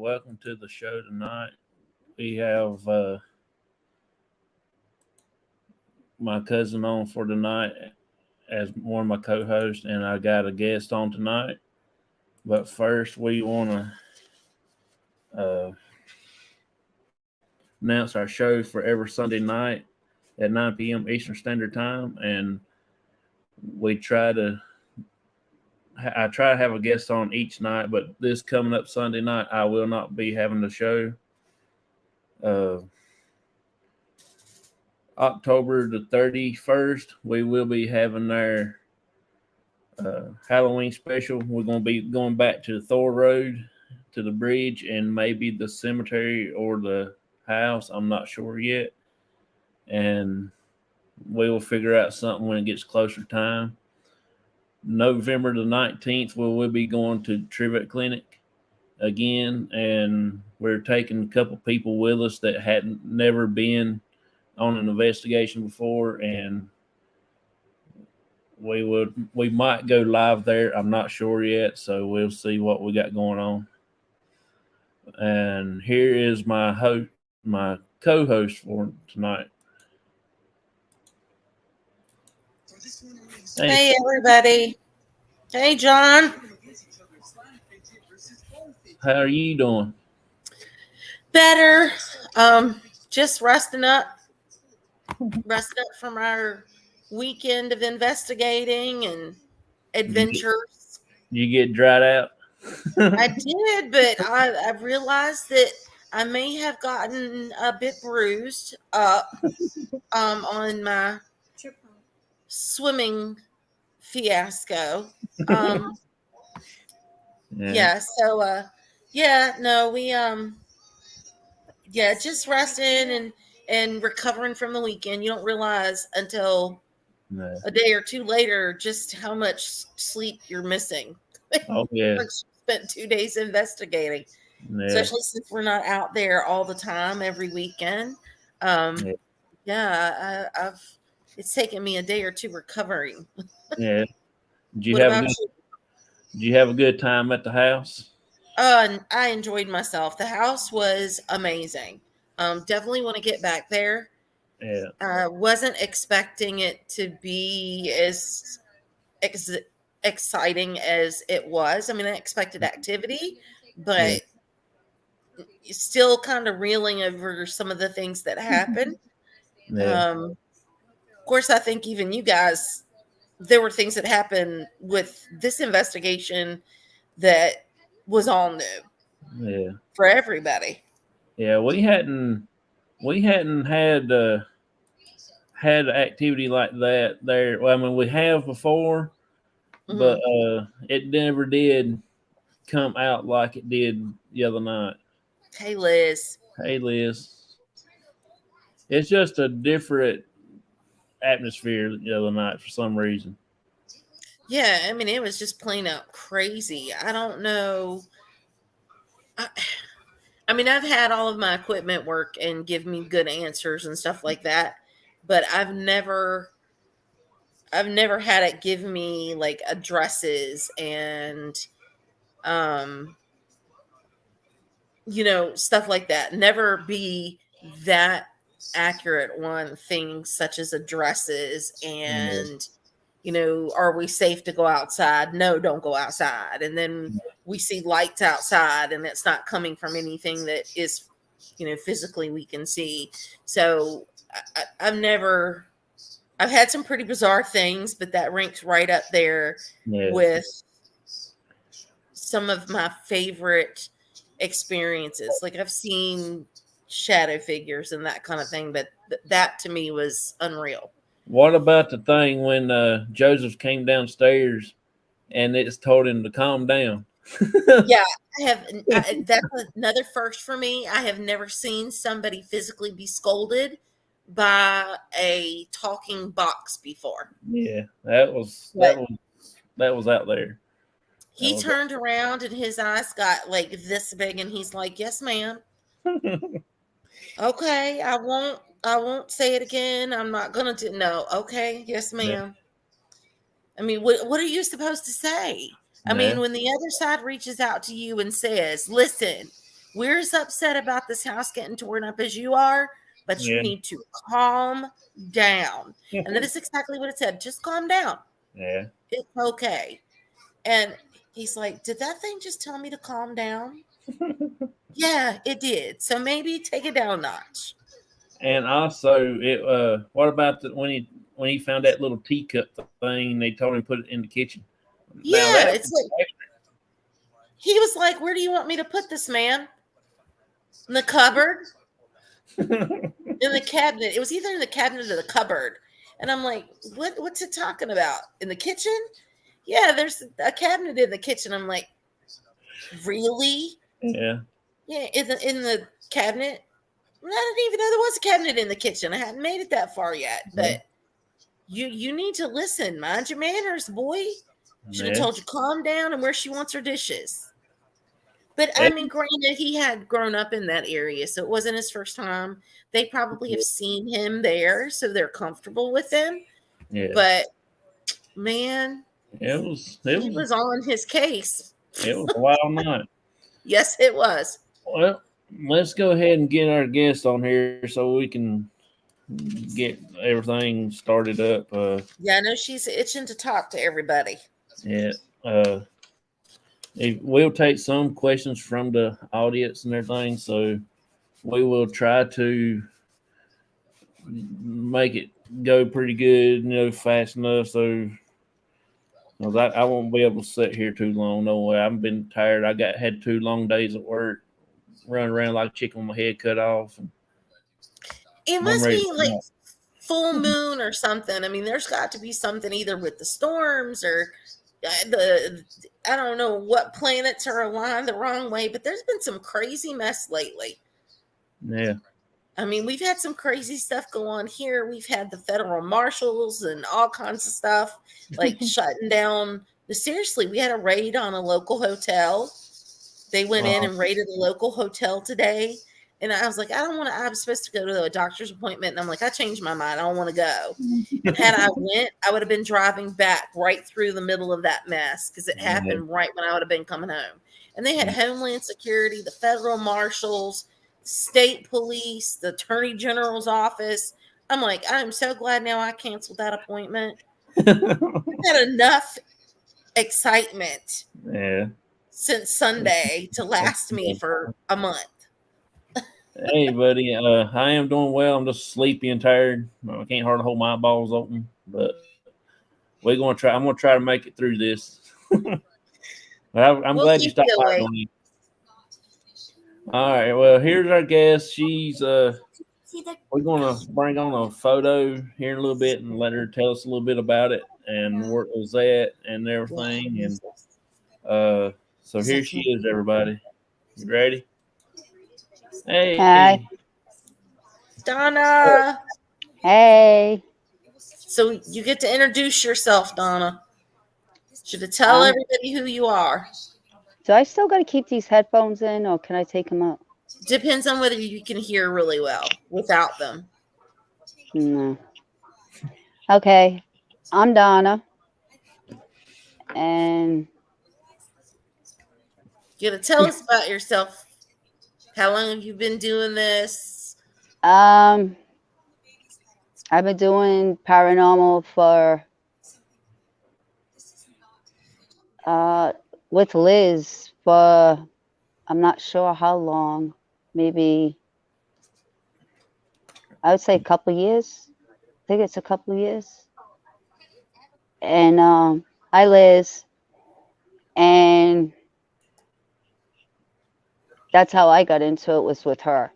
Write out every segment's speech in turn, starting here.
welcome to the show tonight. We have my cousin on for tonight as one of my co-hosts, and I got a guest on tonight. But first, we want to announce our show for every Sunday night at 9 p.m. Eastern Standard Time, and we try to. I try to have a guest on each night, but this coming up Sunday night, I will not be having the show. Uh, October the 31st, we will be having our Halloween special. We're going to be going back to Thor Road, to the bridge, and maybe the cemetery or the house. I'm not sure yet. And we will figure out something when it gets closer time. November the 19th, we will be going to Trivet Clinic again, and we're taking a couple people with us that hadn't never been on an investigation before, and we might go live there. I'm not sure yet, so we'll see what we got going on. And here is my co-host for tonight. Hey everybody. Hey John. How are you doing? Better. Just resting up from our weekend of investigating and adventures. You get dried out? I did, but I realized that I may have gotten a bit bruised up on my swimming fiasco. Yeah, so just resting and recovering from the weekend. You don't realize until a day or two later just how much sleep you're missing. Oh yeah. Spent 2 days investigating. Yeah. Especially since we're not out there all the time every weekend. It's taken me a day or two recovering. Yeah. Did you have a good time at the house? I enjoyed myself. The house was amazing. Definitely want to get back there. Yeah. Wasn't expecting it to be as exciting as it was. I mean, I expected activity, but still kind of reeling over some of the things that happened. Of course, I think even you guys, there were things that happened with this investigation that was all new. Yeah. For everybody. Yeah, we hadn't had activity like that there. Well, I mean, we have before, but it never did come out like it did the other night. Hey, Liz. Hey, Liz. It's just a different atmosphere the other night for some reason. Yeah, I mean, it was just plain out crazy. I don't know. I mean, I've had all of my equipment work and give me good answers and stuff like that, but I've never had it give me like addresses and stuff like that. Never be that accurate on things such as addresses and are we safe to go outside? No, don't go outside. And then we see lights outside and it's not coming from anything that is physically we can see. So I've had some pretty bizarre things, but that ranks right up there with some of my favorite experiences. Like I've seen shadow figures and that kind of thing, but that to me was unreal. What about the thing when Joseph came downstairs and it's told him to calm down? Yeah, that's another first for me. I have never seen somebody physically be scolded by a talking box before. Yeah, that was out there. He turned around and his eyes got like this big, and he's like, "Yes, ma'am." Okay, I won't say it again. I'm not gonna do. No, okay, yes, ma'am. Yeah. I mean, what are you supposed to say? I mean, when the other side reaches out to you and says, "Listen, we're as upset about this house getting torn up as you are, but you Yeah. need to calm down. And that is exactly what it said. Just calm down. Yeah. It's okay. And he's like, did that thing just tell me to calm down? Yeah, it did. So maybe take it down a notch. And also, it what about when he found that little teacup thing? They told him to put it in the kitchen. Now that Yeah, it's like he was like, where do you want me to put this, man? In the cupboard? In the cabinet. It was either in the cabinet or the cupboard. And I'm like, what's it talking about? In the kitchen? Yeah, there's a cabinet in the kitchen. I'm like, really? yeah. Yeah, in the cabinet. I didn't even know there was a cabinet in the kitchen. I hadn't made it that far yet. Yeah. But you need to listen. Mind your manners, boy. Should have Yeah. told you calm down and where she wants her dishes. But I Yeah. mean, granted, he had grown up in that area, so it wasn't his first time. They probably have seen him there, so they're comfortable with him. Yeah. But man, It was. It he was. was on his case. It was a wild night. Yes, it was. Well, let's go ahead and get our guest on here so we can get everything started up. Yeah, I know she's itching to talk to everybody. Yeah. We'll take some questions from the audience and everything, so we will try to make it go pretty good, fast enough. So 'cause I won't be able to sit here too long. No way. I've been tired. Had 2 long days at work, running around like a chicken with my head cut off. And It I'm must ready be to like snap. full moon or something. I mean, there's got to be something either with the storms or the I don't know what planets are aligned the wrong way, but there's been some crazy mess lately. Yeah. I mean, we've had some crazy stuff go on here. We've had the federal marshals and all kinds of stuff, like shutting down. Seriously, we had a raid on a local hotel. They went in Wow. and raided a local hotel today. And I was like, I don't want to. I was supposed to go to a doctor's appointment. And I'm like, I changed my mind. I don't want to go. And had I went, I would have been driving back right through the middle of that mess because it Yeah. happened right when I would have been coming home. And they had Homeland Security, the federal marshals, state police, the attorney general's office. I'm like, I'm so glad now I canceled that appointment. I had enough excitement Yeah. since Sunday to last me for a month. Hey, buddy. I am doing well. I'm just sleepy and tired. I can't hardly hold my eyeballs open, but we're gonna try. I'm gonna try to make it through this. I'm We'll glad you keep stopped you by, awake. Bonnie. All right. Well, here's our guest. We're gonna bring on a photo here in a little bit and let her tell us a little bit about it and where it was at and everything. And so here she is, everybody. You ready? Hi. Hey. Donna. Hey. So you get to introduce yourself, Donna. Should I tell Um, everybody who you are? do I still got to keep these headphones in, or can I take them out? Depends on whether you can hear really well without them. No. Okay. I'm Donna, and You gotta tell us about yourself. How long have you been doing this? I've been doing paranormal for with Liz for I'm not sure how long. Maybe I would say a couple years. I think it's a couple years. And hi Liz, and that's how I got into it, was with her.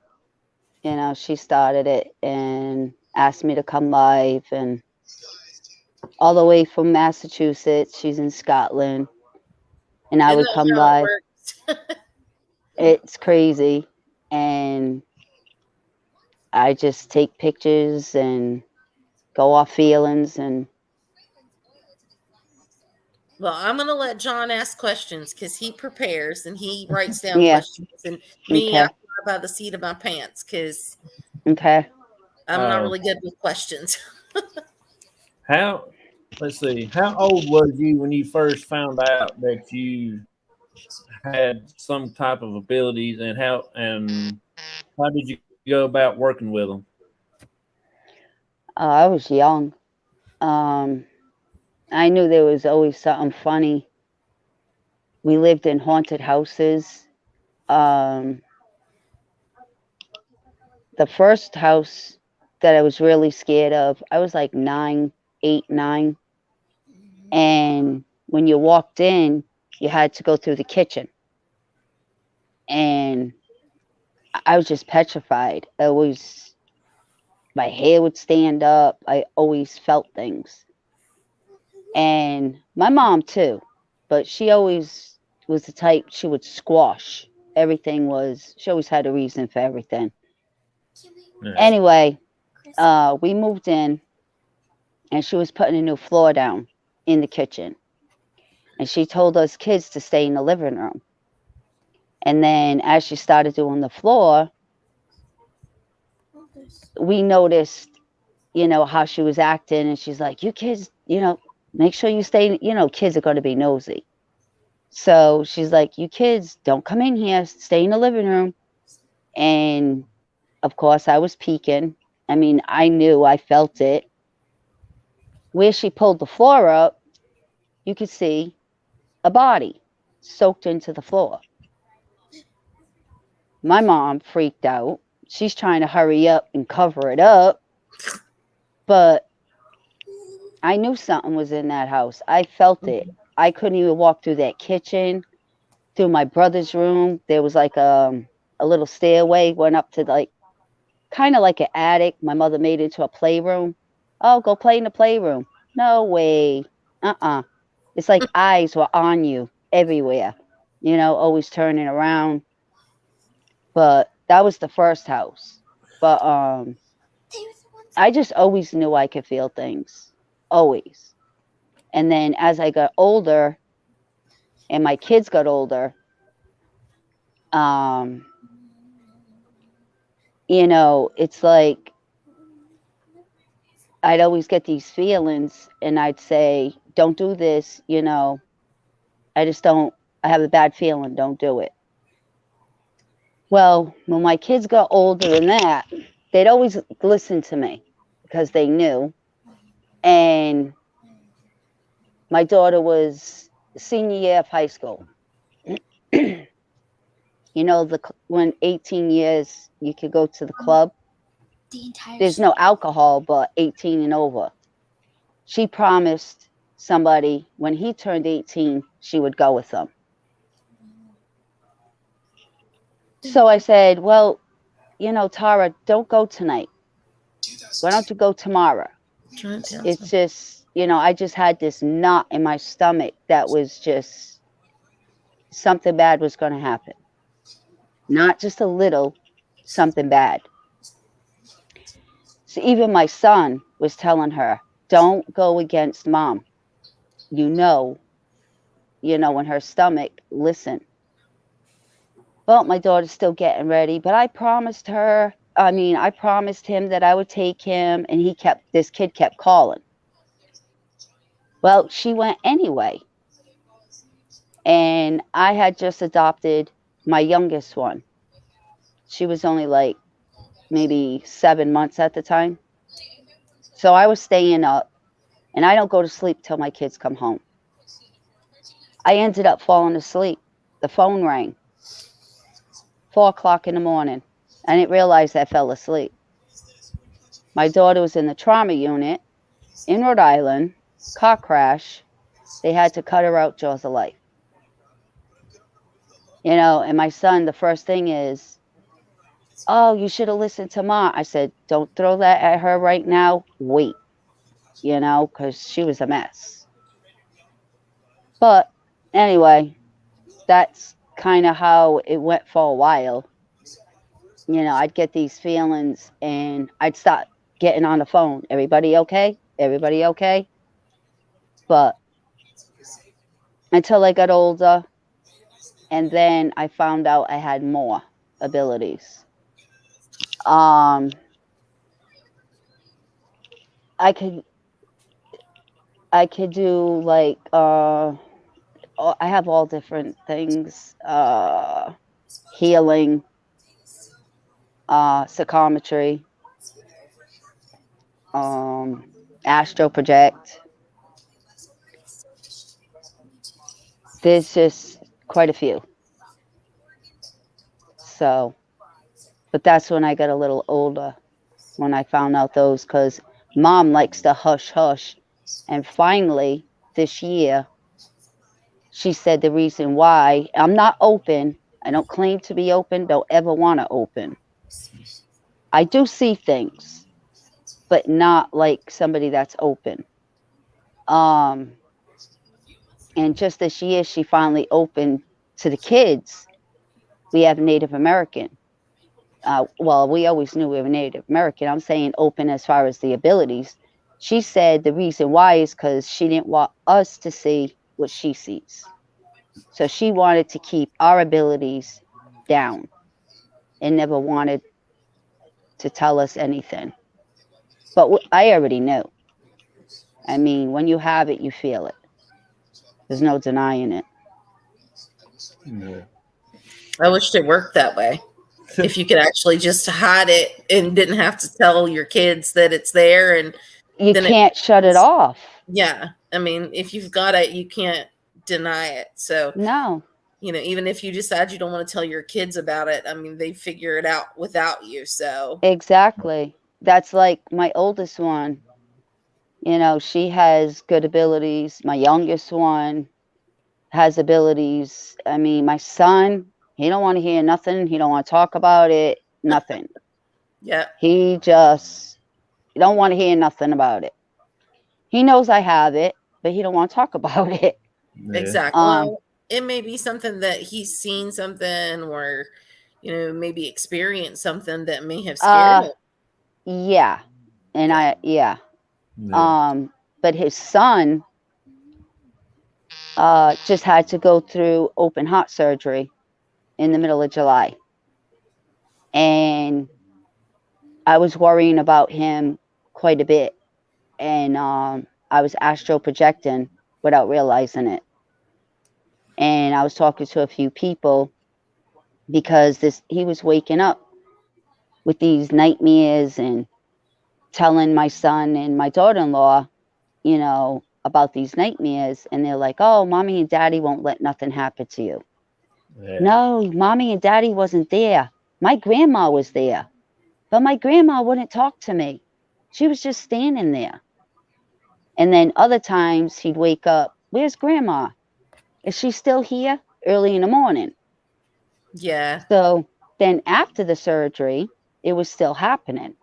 She started it and asked me to come live, and all the way from Massachusetts. She's in Scotland, and I Isn't would that come how it live. works? It's crazy. And I just take pictures and go off feelings. And Well, I'm gonna let John ask questions because he prepares and he writes down yeah, questions, and me, I okay, fly by the seat of my pants because okay. I'm not really good with questions. How? Let's see. How old was you when you first found out that you had some type of abilities, and how did you go about working with them? I was young. Um, I knew there was always something funny. We lived in haunted houses. Um, the first house that I was really scared of, I was like 9, 8, 9. And when you walked in, you had to go through the kitchen. And I was just petrified. My hair would stand up. I always felt things. And my mom too, but she always was the type, she would squash. She always had a reason for everything. Yeah. Anyway, we moved in and she was putting a new floor down in the kitchen. And she told us kids to stay in the living room. And then as she started doing the floor, we noticed, how she was acting. And she's like, you kids, make sure you stay, kids are going to be nosy. So she's like, you kids, don't come in here, stay in the living room. And of course, I was peeking. I mean, I knew, I felt it. Where she pulled the floor up, you could see a body soaked into the floor. My mom freaked out. She's trying to hurry up and cover it up, but I knew something was in that house. I felt it. I couldn't even walk through that kitchen, through my brother's room. There was like a little stairway went up to like kind of like an attic. My mother made it into a playroom. Oh, go play in the playroom. No way. Uh-uh. It's like eyes were on you everywhere, always turning around. But that was the first house. But I just always knew I could feel things. Always. And then as I got older and my kids got older, um, it's like I'd always get these feelings and I'd say, don't do this, I just don't, I have a bad feeling, don't do it. Well, when my kids got older than that, they'd always listen to me because they knew. And my daughter was senior year of high school. When 18 years you could go to the club. There's no alcohol, but 18 and over. She promised somebody when he turned 18, she would go with him. So I said, well, Tara, don't go tonight. Why don't you go tomorrow? It's just, I just had this knot in my stomach that was just something bad was going to happen. Not just a little, something bad. So even my son was telling her, don't go against mom. You know, in her stomach, listen. Well, my daughter's still getting ready, but I promised him that I would take him, and this kid kept calling. Well, she went anyway. And I had just adopted my youngest one. She was only like maybe 7 months at the time. So I was staying up, and I don't go to sleep till my kids come home. I ended up falling asleep. The phone rang, 4 o'clock in the morning. I didn't realize I fell asleep. My daughter was in the trauma unit in Rhode Island, car crash. They had to cut her out, jaws of life. And my son, the first thing is, oh, you should have listened to mom. I said, don't throw that at her right now. Wait, because she was a mess. But anyway, that's kind of how it went for a while. I'd get these feelings and I'd start getting on the phone. Everybody okay? Everybody okay? But until I got older, and then I found out I had more abilities. Um, I could do like I have all different things. Healing, psychometry, um, astro project. There's just quite a few. So, but that's when I got a little older when I found out those because mom likes to hush hush. And finally, this year, she said the reason why I'm not open. I don't claim to be open, don't ever want to open. I do see things, but not like somebody that's open. Um, and just this year, she finally opened to the kids. We have Native American. Well, we always knew we were Native American. I'm saying open as far as the abilities. She said the reason why is because she didn't want us to see what she sees. So she wanted to keep our abilities down and never wanted to tell us anything. But I already knew. I mean, when you have it, you feel it. There's no denying it. Yeah. I wished it worked that way. If you could actually just hide it and didn't have to tell your kids that it's there, and You then it can't shut it off. yeah. I mean, if you've got it, you can't deny it. So, No, even if you decide you don't want to tell your kids about it, I mean, they figure it out without you. So, exactly. That's like my oldest one. She has good abilities. My youngest one has abilities. I mean, my son, he don't want to hear nothing. He don't want to talk about it. Nothing. yeah, He just don't want to hear nothing about it. He knows I have it, but he don't want to talk about it. Yeah. exactly. Um, Well, it may be something that he's seen something, or, maybe experienced something that may have scared uh, him. yeah, and Yeah. yeah. Yeah. Um, but his son just had to go through open heart surgery in the middle of July, and I was worrying about him quite a bit, and I was astral projecting without realizing it. And I was talking to a few people because this he was waking up with these nightmares and telling my son and my daughter-in-law, about these nightmares, and they're like, "Oh, mommy and daddy won't let nothing happen to you." Yeah. No, mommy and daddy wasn't there. My grandma was there, but my grandma wouldn't talk to me. She was just standing there. And then other times he'd wake up, "Where's grandma? Is she still here?" Early in the morning. Yeah. So then after the surgery, it was still happening.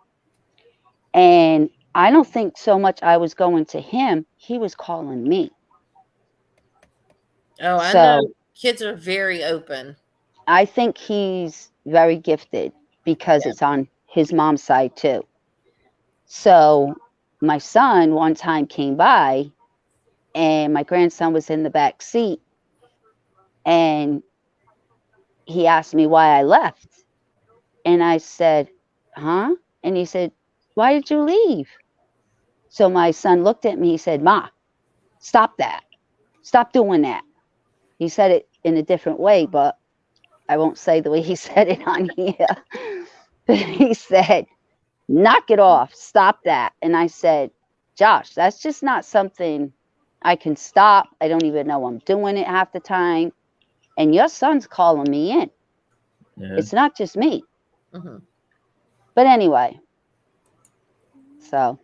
And I don't think so much I was going to him, he was calling me. Oh, I So know kids are very open. I think he's very gifted because Yeah. it's on his mom's side too. So my son one time came by and my grandson was in the back seat and he asked me why I left. And I said, "Huh?" And he said, "Why did you leave?" So my son looked at me. He said, "Ma, stop that. Stop doing that." He said it in a different way, but I won't say the way he said it on here. But he said, "Knock it off. Stop that." And I said, "Josh, that's just not something I can stop. I don't even know I'm doing it half the time. And your son's calling me in. Yeah. It's not just me." Hmm. But anyway, so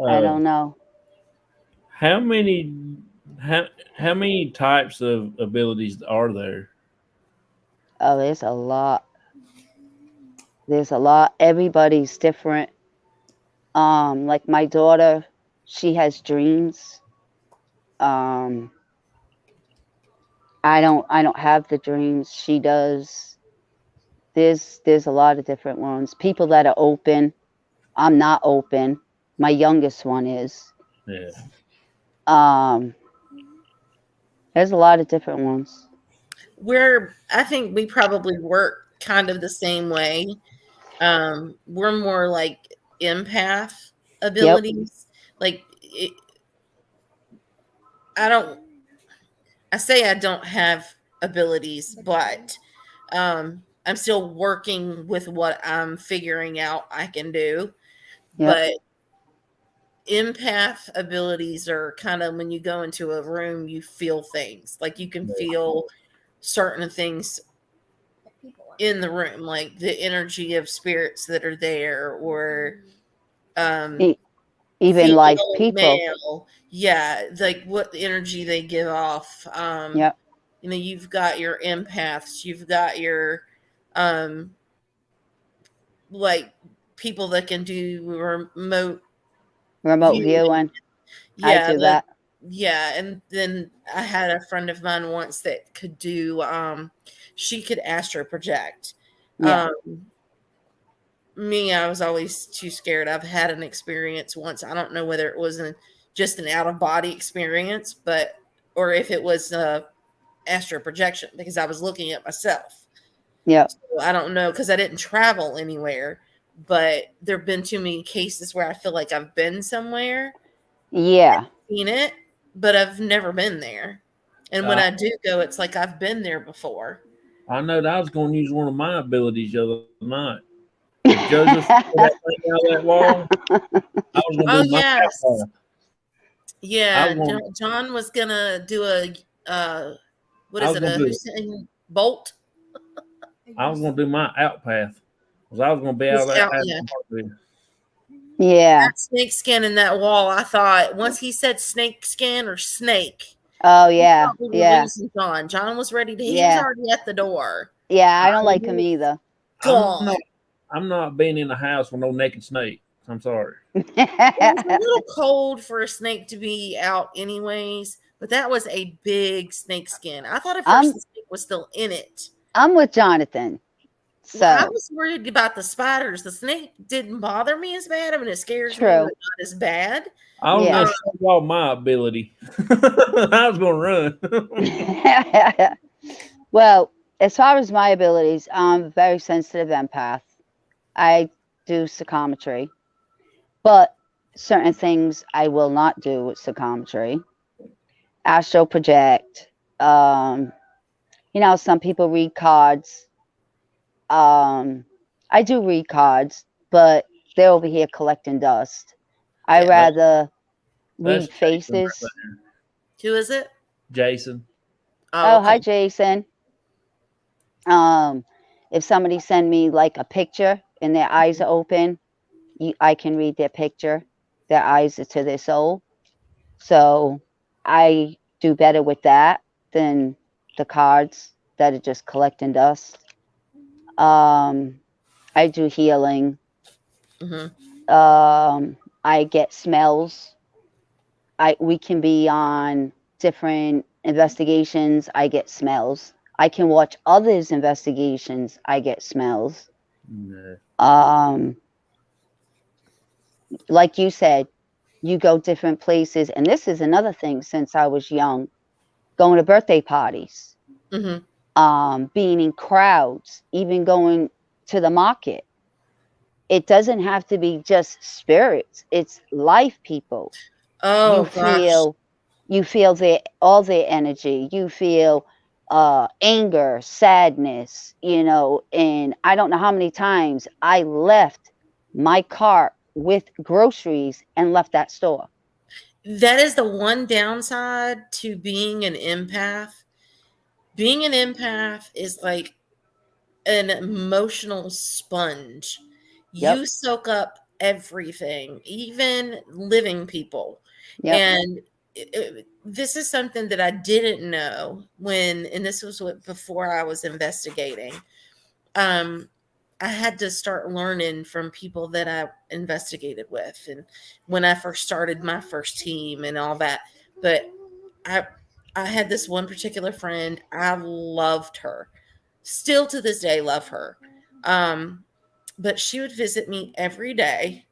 I Uh, don't know. how many how many types of abilities are there? Oh, there's a lot. There's a lot. Everybody's different. Like my daughter, she has dreams. Um, I don't have the dreams. She does. There's a lot of different ones. People that are open. I'm not open. My youngest one is. Yeah. Um, there's a lot of different ones. I think we probably work kind of the same way. We're more like empath Yep. abilities. Like I don't I say I don't have abilities, but I'm still working with what I'm figuring out I can do. Yep. But empath abilities are kind of when you go into a room, you feel things. Like you can feel certain things in the room, like the energy of spirits that are there, or um, E- Even live female, people. male. Yeah, like what energy they give off. Yep. You've got your empaths, you've got your um, like people that can do remote Remote viewing. viewing. I Yeah, do that. and then I had a friend of mine once that could do she could astro project. Yeah. Um Me, I was always too scared. I've had an experience once. I don't know whether it was just an out of body experience, but or if it was astro projection because I was looking at myself. Yep. So I don't know because I didn't travel anywhere, but there've been too many cases where I feel like I've been somewhere, Yeah. seen it, but I've never been there. And when I, I do go, it's like I've been there before. I know that I was going to use one of my abilities the other night. If JoJo threw that thing out of that wall, I was going to do Oh my yes, outpath. I was yeah. going. John was gonna do a what I is was it? going A to do. Hussein Bolt? I was going to do my outpath because I was going to be out His of that out, out of yeah. the heartbeat. Yeah. That snake skin in that wall. I thought once he said snake skin or snake, Oh I yeah. thought we were Yeah. losing John. John was ready to. He was Yeah. already at the door. Yeah. I I don't like him was, either. I'm Gone. not. I'm not being in the house with no naked snake. I'm sorry. It was a little cold for a snake to be out, anyways. But that was a big snake skin. I thought at first I'm the snake was still in it. I'm with Jonathan. Well, I So was worried about the spiders. The snake didn't bother me as bad. I mean, it scares me, but true. not as bad. I was going Yeah. to show y'all my ability. I was going to run. Well, as far as my abilities, I'm a very sensitive empath. I do psychometry, but certain things I will not do with psychometry. Astral project. Um, some people read cards. Um, I do read cards, but they're over here collecting dust. I Yeah. rather That's read Jason right faces. there. Who is it? Jason. Oh, Oh, hi, okay. Jason. Um, if somebody send me like a picture and their eyes are open, I can read their picture. Their eyes are to their soul. So I do better with that than the cards that are just collecting dust. Um, I do healing. Hmm. I get smells. We can be on different investigations. I get smells. I can watch others' investigations. I get smells. Yeah. Um, like you said, you go different places, and this is another thing since I was young, going to birthday parties, Hmm. being in crowds, even going to the market. It doesn't have to be just spirits, it's life people. you Oh gosh. feel you feel their all their energy. You feel anger, sadness, and I don't know how many times I left my cart with groceries and left that store. That is the one downside to being an empath. Being an empath is like an emotional sponge. Yep. You soak up everything, even living people. Yep. And this is something that I didn't know and this was before I was investigating. Um, I had to start learning from people that I investigated with, and when I first started my first team and all that. But I, I had this one particular friend. I loved her, still to this day, love her. Um, but she would visit me every day,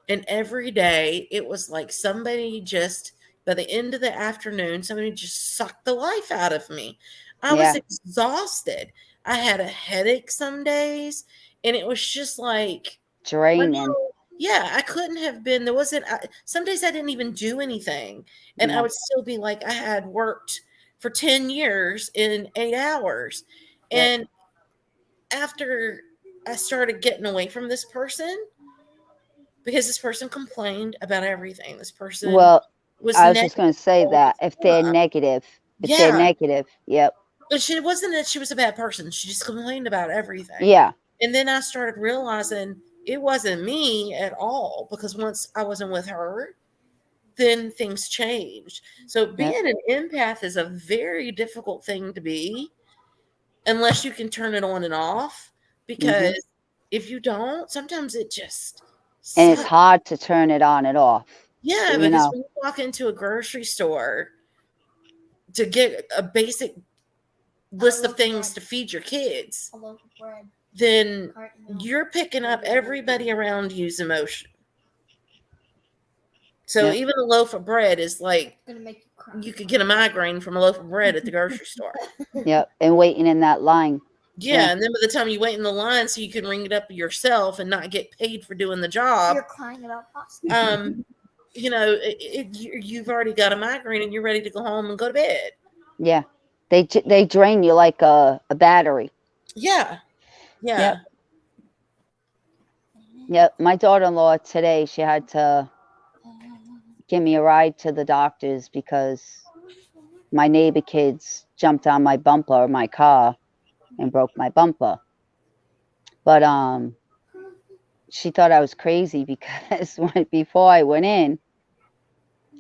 and every day it was like somebody just, by the end of the afternoon, somebody just sucked the life out of me. I was Yeah. exhausted. I had a headache some days, and it was just like, I Draining. know, Yeah, I couldn't have been. There wasn't. Some days I didn't even do anything, and I Yeah. would still be like I had worked for 10 years in 8 hours. Yep. And after I started getting away from this person, because this person complained about everything. This person Well, was I was just negative going to say all that the time. if they're Yeah, negative, yep, but she it wasn't that she was a bad person. She just complained about everything. yeah, And then I started realizing it wasn't me at all, because once I wasn't with her, then things changed. So yep, being an empath is a very difficult thing to be, unless you can turn it on and off. hmm Because if you don't, sometimes it just and it's sucks. hard to turn it on and off. Yeah, You because know, when you walk into a grocery store to get a basic list of things to feed your kids, then you're picking up everybody around you's emotion. So yep, even a loaf of bread is like you could get a migraine from a loaf of bread at the grocery store. yep, and waiting in that line. Yeah, Yeah, and then by the time you wait in the line so you can ring it up yourself and not get paid for doing the job, You're crying about pasta. you've already got a migraine and you're ready to go home and go to bed. yeah. They drain you like a battery. Yeah, Yep, yeah. yep. My daughter-in-law today, she had to give me a ride to the doctors because my neighbor kids jumped on my bumper of my car and broke my bumper. But she thought I was crazy because before I went in,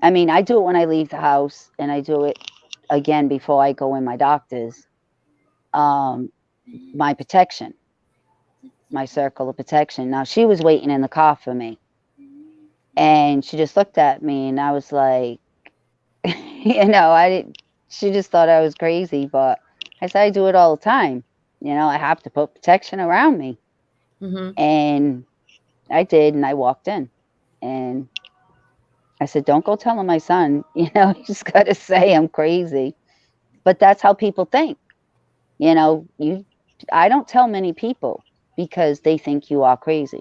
I mean, I do it when I leave the house and I do it again before I go in my doctor's. Um, my protection, my circle of protection. Now she was waiting in the car for me, and she just looked at me, and I was like, I didn't. She just thought I was crazy, but I said I do it all the time. I have to put protection around me, Hmm. and I did, and I walked in, and I said, "Don't go telling my son. You just got to say I'm crazy." But that's how people think. You I don't tell many people because they think you are crazy.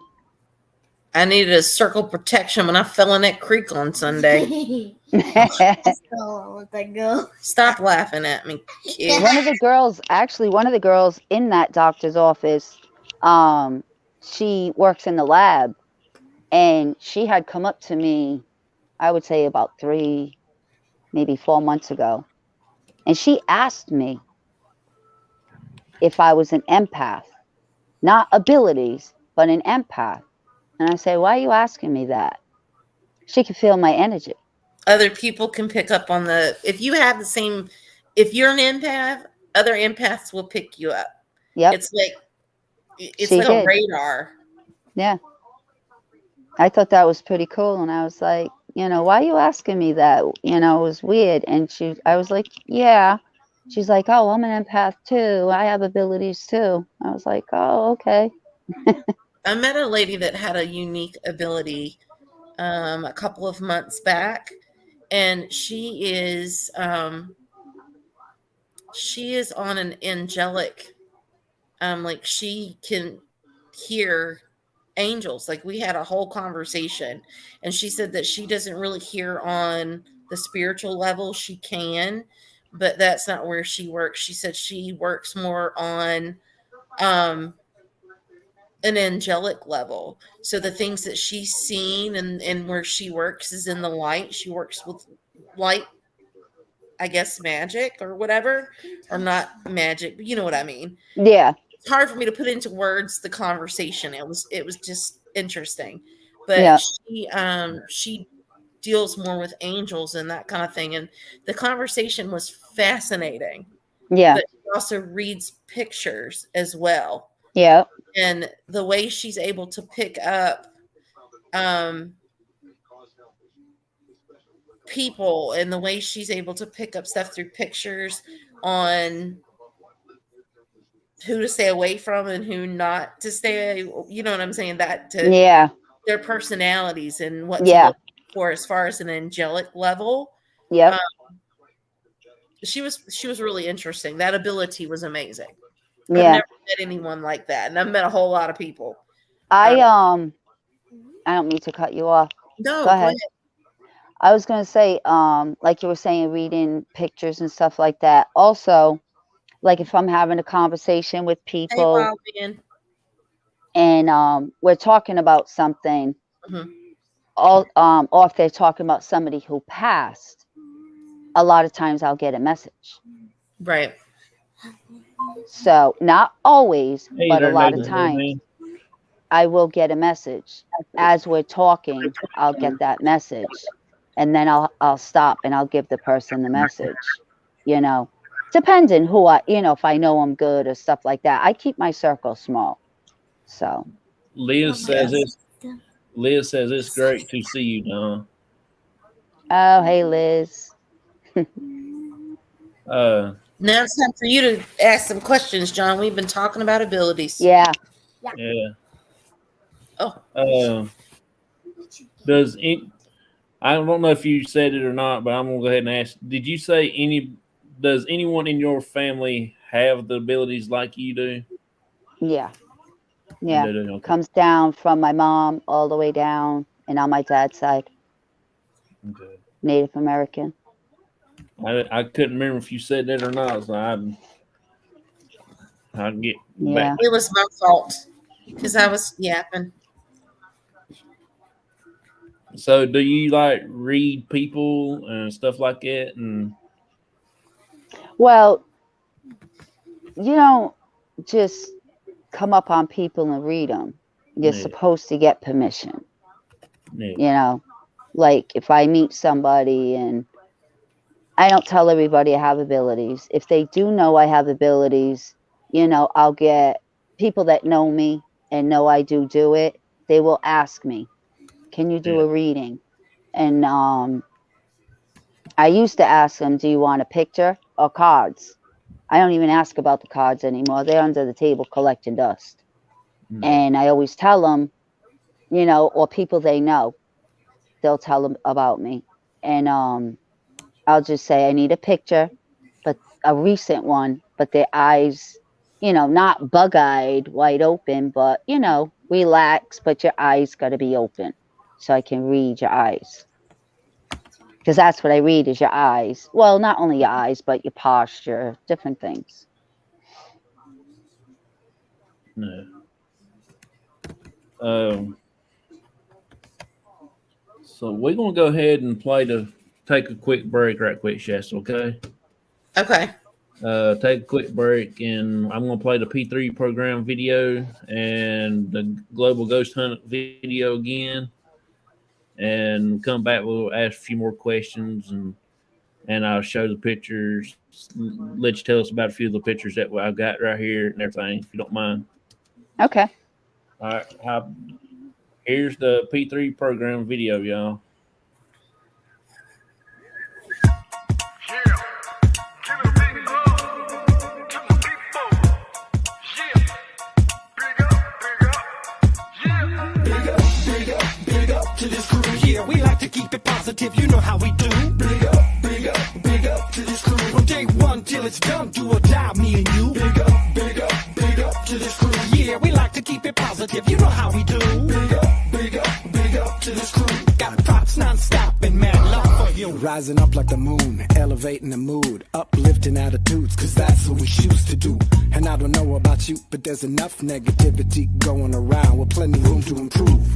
I needed a circle protection when I fell in that creek on Sunday. I still let that go. Stop laughing at me, kid. One of the girls in that doctor's office, um, she works in the lab, and she had come up to me, I would say about 3, maybe 4 months ago, and she asked me if I was an empath, not abilities, but an empath. And I say, "Why are you asking me that?" She could feel my energy. Other people can pick up on if you have the same, if you're an empath, other empaths will pick you up. Yep, It's like it's she like a did. radar. Yeah, I thought that was pretty cool, and I was like, "Why are you asking me that?" It was weird. And I was like, "Yeah." She's like, "Oh, I'm an empath too. I have abilities too." I was like, "Oh, okay." I met a lady that had a unique ability a couple of months back, and she is on an angelic, like she can hear angels. Like we had a whole conversation, and she said that she doesn't really hear on the spiritual level. She can, but that's not where she works. She said she works more on um an angelic level. So the things that she's seen and where she works is in the light. She works with light, I guess magic or whatever, or not magic, but you know what I mean. Yeah, It's hard for me to put into words the conversation. It was just interesting. But yeah, she deals more with angels and that kind of thing. And the conversation was fascinating. yeah, But she also reads pictures as well. yeah, And the way she's able to pick up um people, and the way she's able to pick up stuff through pictures on who to stay away from and who not to stay, you know what I'm saying, that to yeah, their personalities and what to yeah, look for as far as an angelic level. yep, um, she was really interesting. That ability was amazing. I've yeah. never met anyone like that, and I've met a whole lot of people. um, I I don't mean to cut you off. No, Go go ahead. ahead. I was going to say, like you were saying, reading pictures and stuff like that. Also, like if I'm having a conversation with Hey, people Wild Man. and we're talking about something, Mhm. or if they're talking about somebody who passed, a lot of times I'll get a message. Right. So not always, Hey but a there, lot of neighborhood times man. I will get a message as we're talking. I'll get that message, and then I'll stop and I'll give the person the message. You know, depending who if I know I'm good or stuff like that. I keep my circle small. So, Liz says Yes. it's Liz says it's great to see you, Don. oh hey Liz, Uh, Now it's time for you to ask some questions, John. We've been talking about abilities. yeah, yeah. Oh, Uh, does it? I don't know if you said it or not, but I'm gonna go ahead and ask. Did you say any? Does anyone in your family have the abilities like you do? yeah, They yeah. do. Okay. Comes down from my mom all the way down, and on my dad's side, Okay. Native American. I couldn't remember if you said that or not, so I'll get back. Yeah. it was my fault because I was yapping. So, do you like read people and stuff like that? And Well, you don't just come up on people and read them. You're yeah, supposed to get permission. yeah, You know, like if I meet somebody and I don't tell everybody I have abilities. If they do know I have abilities, I'll get people that know me and know I do it. They will ask me, "Can you do yeah, a reading?" And I used to ask them, "Do you want a picture or cards?" I don't even ask about the cards anymore. They're under the table collecting dust. yeah, And I always tell them, or people they know, they'll tell them about me. And I'll just say, I need a picture, but a recent one, but their eyes, not bug eyed, wide open, but, relax, but your eyes got to be open so I can read your eyes. Because that's what I read is your eyes. Well, not only your eyes, but your posture, different things. no. Um, so we're gonna go ahead and take a quick break, right quick, Shasta. Okay. Okay. Take a quick break, and I'm gonna play the P3 program video and the Global Ghost Hunt video again, and come back. We'll ask a few more questions, and I'll show the pictures. Let you tell us about a few of the pictures that I've got right here and everything, if you don't mind. Okay. All right. Here's the P3 program video, y'all. To this crew, yeah, we like to keep it positive, you know how we do. Big up, big up, big up to this crew. From day one till it's done, do or die, me and you. Big up, big up, big up to this crew. Yeah, we like to keep it positive, you know how we do. Big up, big up, big up to this crew. Got props non-stop and mad love for you. Rising up like the moon, elevating the mood, uplifting attitudes, cause that's what we choose to do. And I don't know about you, but there's enough negativity going around with plenty room to improve.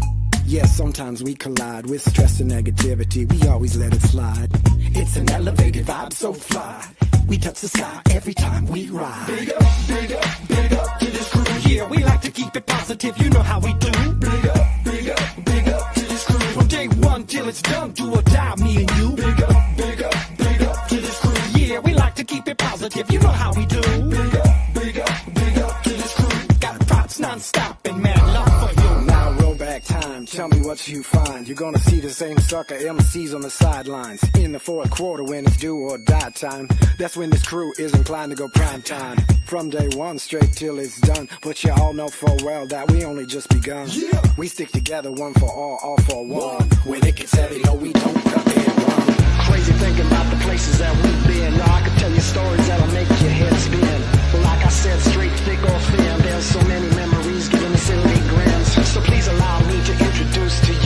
Yeah, sometimes we collide with stress and negativity. We always let it slide. It's an elevated vibe, so fly. We touch the sky every time we ride. Big up, big up, big up to this crew. Yeah, we like to keep it positive, you know how we do. Big up, big up, big up to this crew. From day one till it's done, do or die, me and you. Big up, big up, big up to this crew. Yeah, we like to keep it positive, you know how we do. Big up, big up, big up to this crew. Got props non-stop and mad love for you. Now roll back time, tell me what you find. You're gonna see the same sucker MCs on the sidelines. In the fourth quarter when it's do or die time. That's when this crew is inclined to go prime time. From day one straight till it's done. But you all know full well that we only just begun. Yeah. We stick together, one for all for one. When it gets heavy, no, we don't cut and run. Crazy thinking about the places that we've been. Yo, I could tell you stories that'll make your head spin. But like I said, straight, thick, or thin, there's so many memories giving me silly grins. So please allow me to introduce to you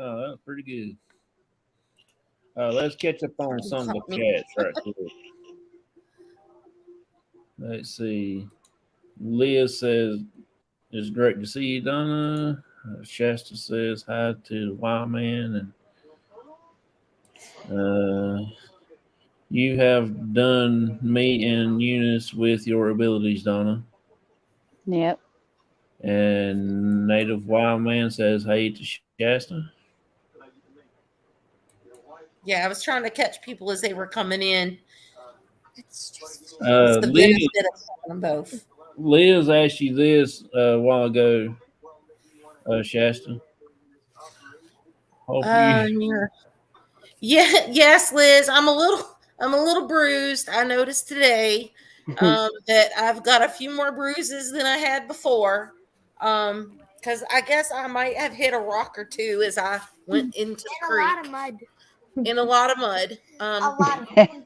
Oh, that was pretty good. Let's catch up on You some of the caught me. chats right quick. Let's see. Leah says, "It's great to see you, Donna." Shasta says, "Hi to the wild man." And you have done me and Eunice with your abilities, Donna. Yep. And Native Wild Man says, "Hey to Shasta." Yeah, I was trying to catch people as they were coming in. It's the Liz, benefit of having them both. Liz asked you this a while ago, Shasta. Hope you. You're Yeah, yes, Liz. I'm a little bruised. I noticed today that I've got a few more bruises than I had before. Because I guess I might have hit a rock or two as I went into the And a lot creek of mud. in a lot of mud. A lot of mud.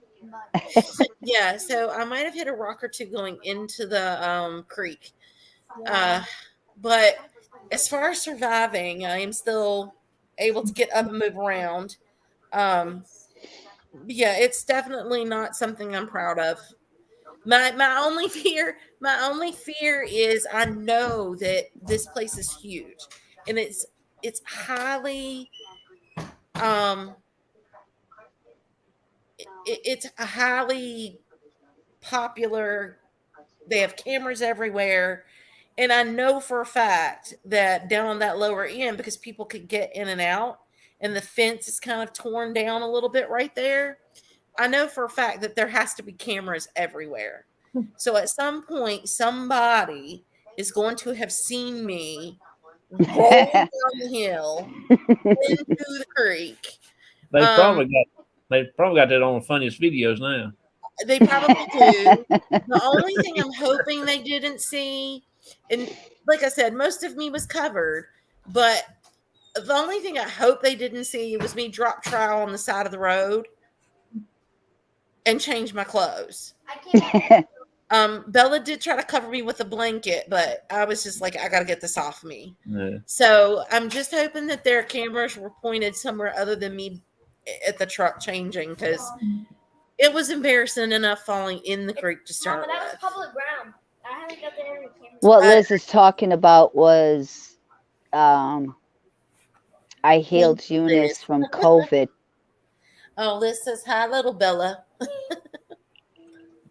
Yeah, so I might have hit a rock or two going into the creek. Uh, but as far as surviving, I am still able to get up and move around. Um, yeah, it's definitely not something I'm proud of. My only fear is I know that this place is huge, and it's highly um it's a highly popular. They have cameras everywhere, and I know for a fact that down on that lower end, because people could get in and out, and the fence is kind of torn down a little bit right there. I know for a fact that there has to be cameras everywhere. So at some point, somebody is going to have seen me roll down the hill into the creek. They Um, probably got. They probably got that on the funniest videos now. they probably do. The only thing I'm hoping they didn't see, and like I said, most of me was covered, but the only thing I hope they didn't see was me drop trowel on the side of the road and change my clothes. Bella did try to cover me with a blanket, but I was just like, I gotta get this off me. Yeah. So I'm just hoping that their cameras were pointed somewhere other than me at the truck changing, because it was embarrassing enough falling in the creek to start Mama, that was with. public ground. I haven't got the area camera. What I, Liz is talking about was um, I thank healed you, Liz. Eunice from COVID. Oh, Liz says hi, little Bella. I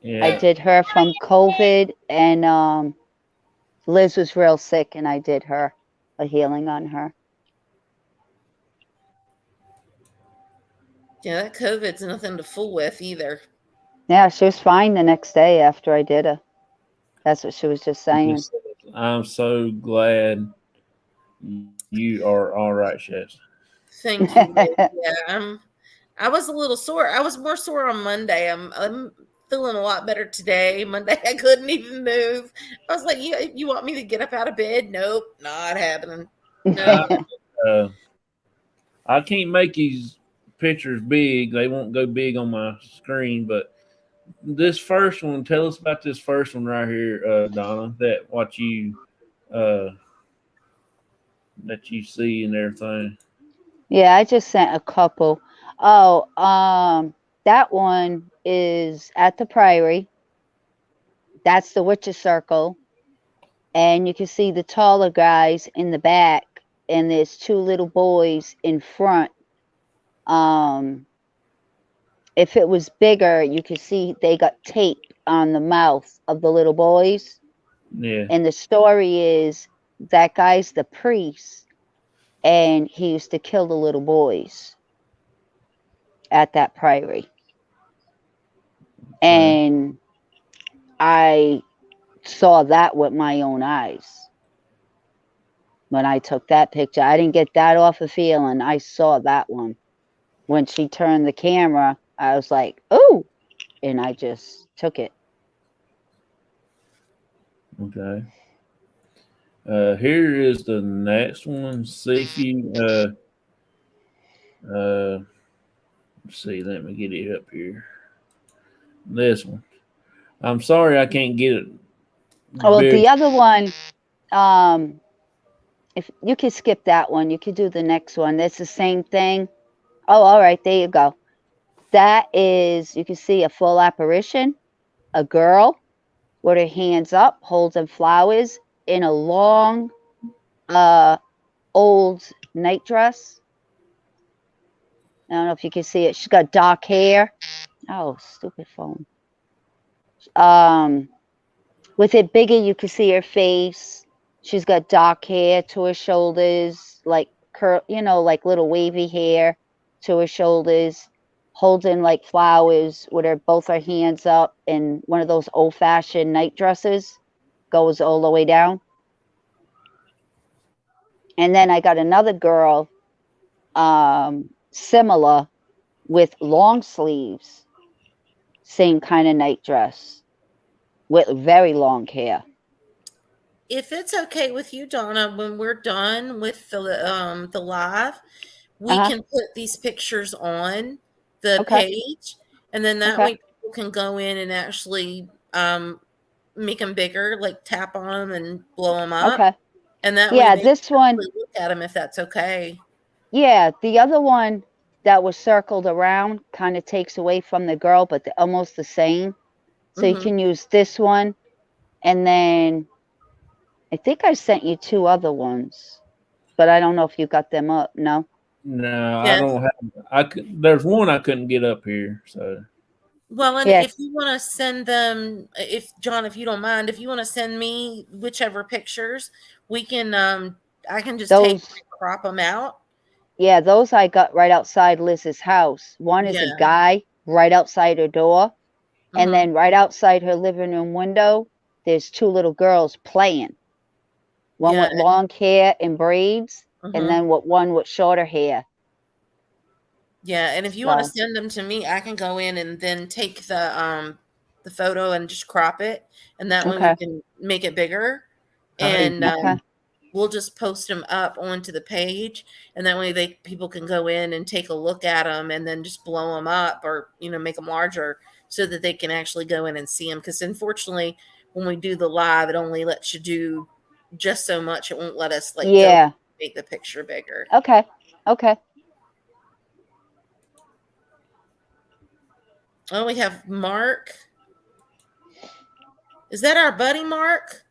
Yeah. did her from COVID, and Liz was real sick, and I did her a healing on her. Yeah, that COVID's nothing to fool with either. Yeah, she was fine the next day after I did her. That's what she was just saying. I'm so glad you are all right, Shasta. Thank you, Liz. Yeah, I was a little sore. I was more sore on Monday. I'm feeling a lot better today. Monday I couldn't even move. I was like, you want me to get up out of bed? Nope, not happening. I, No. uh, I can't make these pictures big. They won't go big on my screen, but this first one, tell us about this first one right here, Donna. Uh, that you see and everything. Yeah, I just sent a couple. Oh, that one is at the Priory. That's the Witches Circle, and you can see the taller guys in the back, and there's two little boys in front. Um, if it was bigger, you could see they got tape on the mouth of the little boys. Yeah. And the story is that guy's the priest, and he used to kill the little boys at that priory. Okay. And I saw that with my own eyes when I took that picture. I didn't get that off of feeling. I saw that one. When she turned the camera, I was like, oh, and I just took it. Okay. Here is the next one. See if you let's see, let me get it up here. This one. I'm sorry I can't get it Oh, well, big. the other one, um, if you could skip that one, you could do the next one. It's the same thing. Oh, all right, there you go. That is, you can see a full apparition, a girl with her hands up, holding flowers in a long, old night dress. I don't know if you can see it. She's got dark hair. Oh, stupid phone. Um, with it bigger, you can see her face. She's got dark hair to her shoulders, like like little wavy hair to her shoulders, holding like flowers with her both her hands up, and one of those old-fashioned night dresses goes all the way down. And then I got another girl, similar, with long sleeves, same kind of night dress with very long hair. If it's okay with you, Donna, when we're done with the live, we Uh-huh. can put these pictures on the Okay. page, and then that Okay. way people can go in and actually make them bigger, like tap on them and blow them up, Okay. and that way Yeah, they can this one. actually look at them if that's okay. Yeah, the other one that was circled around kind of takes away from the girl, but they're almost the same. So you Mhm. can use this one, and then I think I sent you 2 other ones, but I don't know if you got them up. No? No, I Yes. don't have. There's one I couldn't get up here. So Well, and Yeah, if you want to send them, if John, if you don't mind, if you want to send me whichever pictures, we can. I can just take those and crop them out. yeah, those I got right outside Liz's house. One is a Yeah. guy right outside her door, and Mhm. then right outside her living room window, there's 2 little girls playing. One Yeah. with long hair and braids, and Mhm. then one with shorter hair. Yeah, and if you want to So, send them to me, I can go in and then take the photo and just crop it, and that way we okay. can make it bigger, hey, and Okay. we'll just post them up onto the page, and that way people can go in and take a look at them, and then just blow them up or make them larger so that they can actually go in and see them. Because unfortunately, when we do the live, it only lets you do just so much. It won't let us like go Yeah. make the picture bigger. Okay. Okay. Oh, we have Mark. Is that our buddy Mark?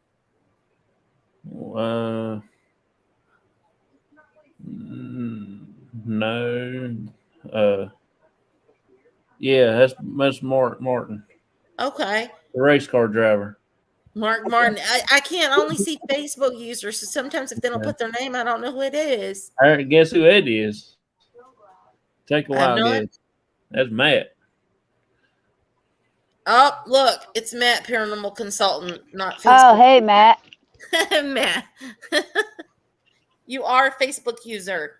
uh, no, uh, yeah, that's Martin, Okay. the race car driver. Mark Martin. I can't only see Facebook users, so sometimes if they don't Yeah. put their name, I don't know who it is. All right, guess who it is? Take a I have wild no. guess. That's Matt. Oh, look, it's Matt, paranormal consultant, not Oh, Facebook. hey, Matt. Matt, you are a Facebook user.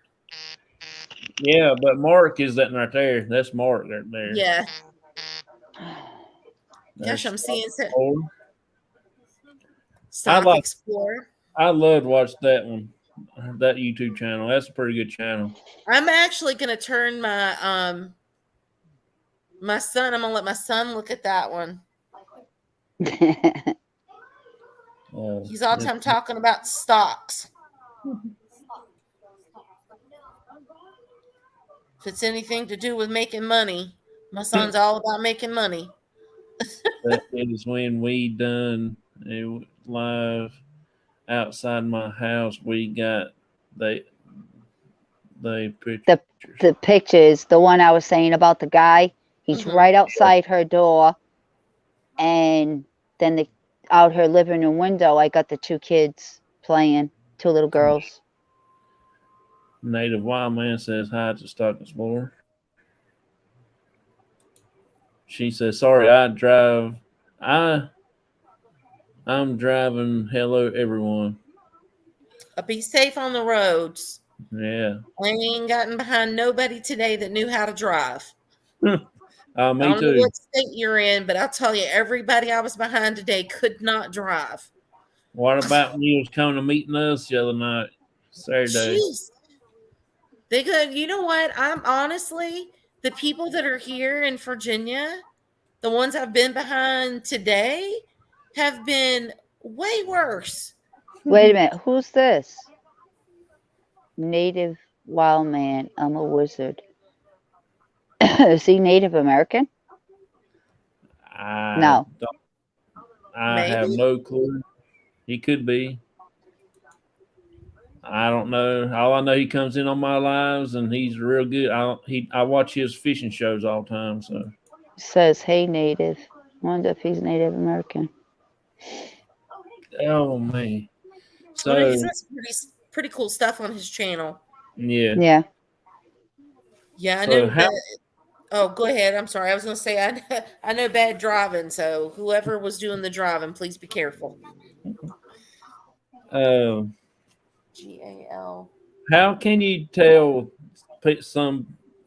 Yeah, but Mark is that right there. That's Mark right there. Yeah. Gosh, There's I'm seeing four. I Stock like. Explorer. I love to watch that one. That YouTube channel. That's a pretty good channel. I'm actually gonna turn my son. I'm gonna let my son look at that one. He's all the time talking about stocks. If it's anything to do with making money, my son's all about making money. That is when we done live outside my house. We got they the pictures. the pictures, the one I was saying about the guy, he's Mhm. right outside her door, and then out her living room window, I got the 2 kids playing, 2 little girls. Native Wild Man says hi to Stock Explorer. She says, "Sorry, I I'm driving. Hello, everyone." Be safe on the roads. Yeah. I ain't gotten behind nobody today that knew how to drive. I Me don't know too. what state you're in, but I'll tell you, everybody I was behind today could not drive. What about when you was coming to meeting us the other night, Saturday? Jeez. They could, you know what? I'm honestly, the people that are here in Virginia, the ones I've been behind today, have been way worse. Wait a minute, who's this? Native wild man. I'm a wizard. Is he Native American? I No. don't, I have Maybe. no clue. He could be. I don't know. All I know, he comes in on my lives and he's real good. I watch his fishing shows all the time. So, Says, hey, Native. Wonder if he's Native American. oh man. I know he's So got some pretty cool stuff on his channel. yeah. Yeah. Yeah, I So know how? that. Oh, go ahead. I'm sorry. I was going to say I know bad driving, so whoever was doing the driving, please be careful. Uh, GAL. how can you tell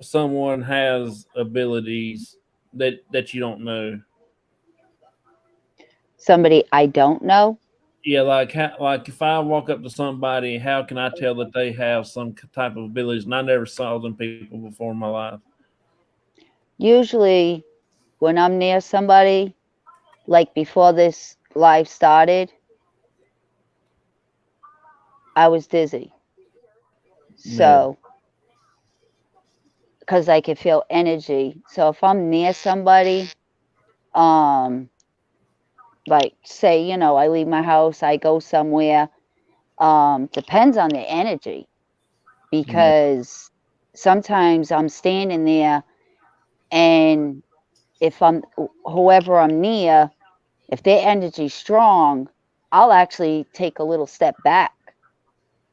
someone has abilities that you don't know? Somebody I don't know. Yeah, like if I walk up to somebody, how can I tell that they have some type of abilities? And I never saw them people before in my life. Usually, when I'm near somebody, like before this live started, I was dizzy. Yeah, So, because I could feel energy. So if I'm near somebody, um, like say, I leave my house, I go somewhere, depends on the energy yeah, because sometimes I'm standing there and if whoever I'm near, if their energy's strong, I'll actually take a little step back.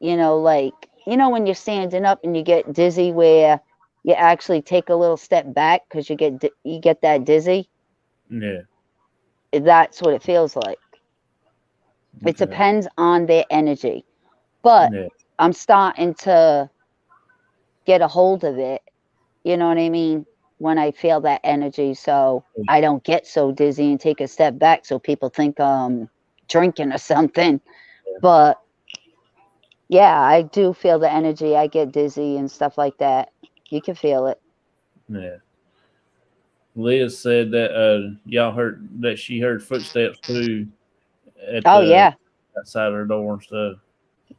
Like, when you're standing up and you get dizzy where you actually take a little step back because you get that dizzy. yeah. That's what it feels like. It Okay, depends on their energy. But yeah, I'm starting to get a hold of it, you know what I mean? When I feel that energy, so I don't get so dizzy and take a step back so people think I'm drinking or something. But yeah, I do feel the energy. I get dizzy and stuff like that. You can feel it. yeah. Liz said that y'all heard that she heard footsteps too at Oh, the yeah. outside of her door and stuff.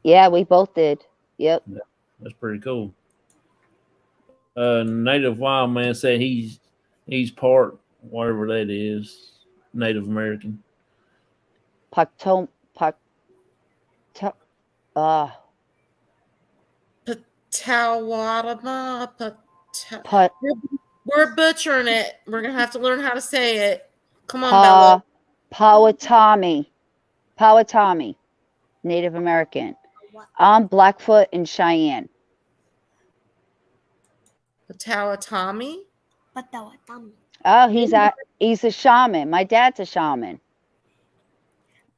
Yeah, we both did. Yep. Yeah, that's pretty cool. Native Wild Man said he's part whatever that is, Native American. Pacto, pac, uh, Patawatama. pa, We're butchering it. We're going to have to learn how to say it. Come on, Bella. pa, Powatami. Powatami. Native American. I'm Blackfoot and Cheyenne. Potawatomi? Patawatami. Oh, he's a shaman. My dad's a shaman.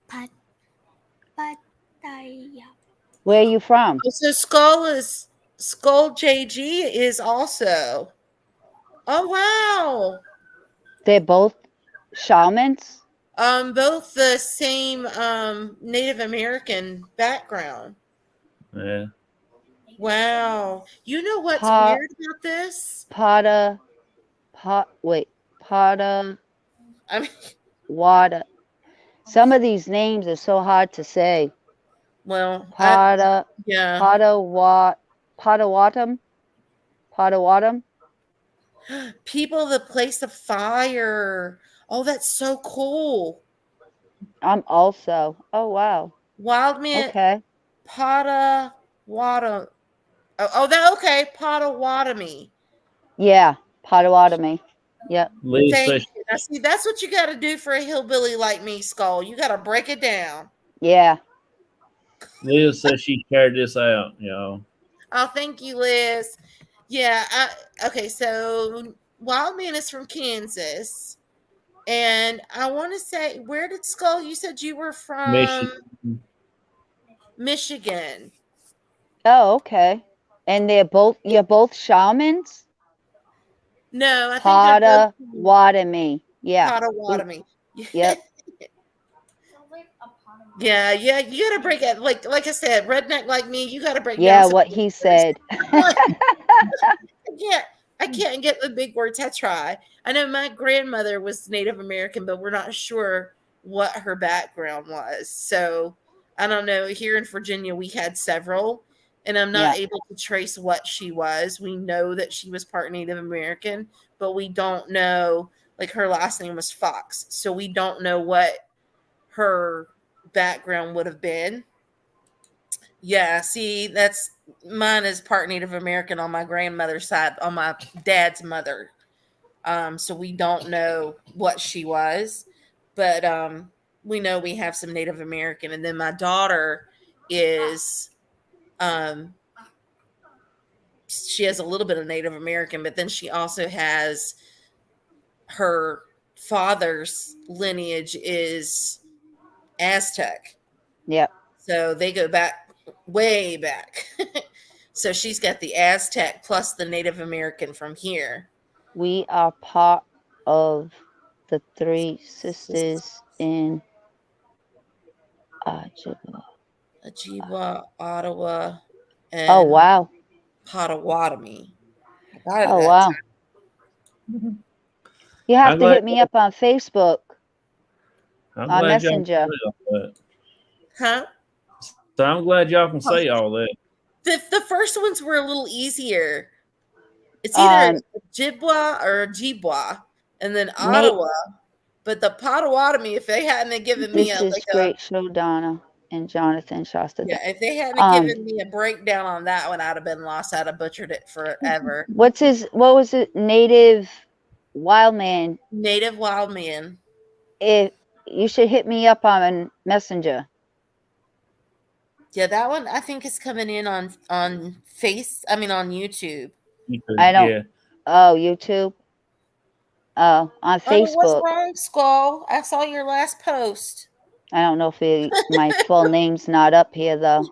Pat Pataya. Where are you from? Oh, so Skull JG is also. Oh wow. They're both shamans. Both the same Native American background. Yeah, Wow. You know what's Pa, weird about this? Pada, wait, Pada, I mean, Wada. Some of these names are so hard to say. well, Pada, yeah. Pada, Padawatam, Padawatam. People that place the fire. Oh, that's so cool. I'm also. Oh wow. Wild man Okay. Potawatomi. Oh, that okay. Potawatomi. Yeah, Potawatomi. Yep. Liz Thank says you. Now, see, that's what you got to do for a hillbilly like me, Skull. You got to break it down. Yeah. she carried this out, y'all. Oh, thank you, Liz. Yeah. Okay. So, Wild Man is from Kansas. And I want to say, where did Skull? You said you were from Michigan. Michigan. Oh, okay. And you're both shamans? No, I think they're both from Potawatomi. Yeah. Potawatomi. Yep. Yeah, yeah, you gotta break it. Like I said, redneck like me, you gotta break down Yeah, some what big he words. said. I can't get the big words. I try. I know my grandmother was Native American, but we're not sure what her background was. So I don't know. Here in Virginia, we had several, and I'm not Yeah. able to trace what she was. We know that she was part Native American, but we don't know, like, her last name was Fox, so we don't know what her background would have been. Yeah, see, that's mine is part Native American on my grandmother's side, on my dad's mother. So we don't know what she was, but we know we have some Native American, and then my daughter is um, she has a little bit of Native American, but then she also has her father's lineage is Aztec. Yep. So they go back way back. So she's got the Aztec plus the Native American from here. We are part of the three sisters in Ojibwa. Ojibwa, Ottawa, Oh, and wow. Potawatomi. I got it Oh, that wow. time. You have I'm to glad. hit me up on Facebook, I'm on glad y'all can Messenger. say all that. Huh? So I'm glad y'all can say all that. The first ones were a little easier. It's either Um, Ojibwa or Ojibwa, and then Nate, Ottawa. But the Potawatomi, if they hadn't given me this a is like a Great Show Donna and Jonathan Shasta. yeah, if they hadn't Um, given me a breakdown on that one, I'd have been lost. I'd have butchered it forever. what was it? Native Wild Man. Native wild man. If you should hit me up on Messenger. Yeah, that one I think is coming in on on YouTube. You could, I don't. yeah. Oh, YouTube. Oh, on Oh, what's Facebook. wrong, Skull? I saw your last post. I don't know if my full name's not up here though.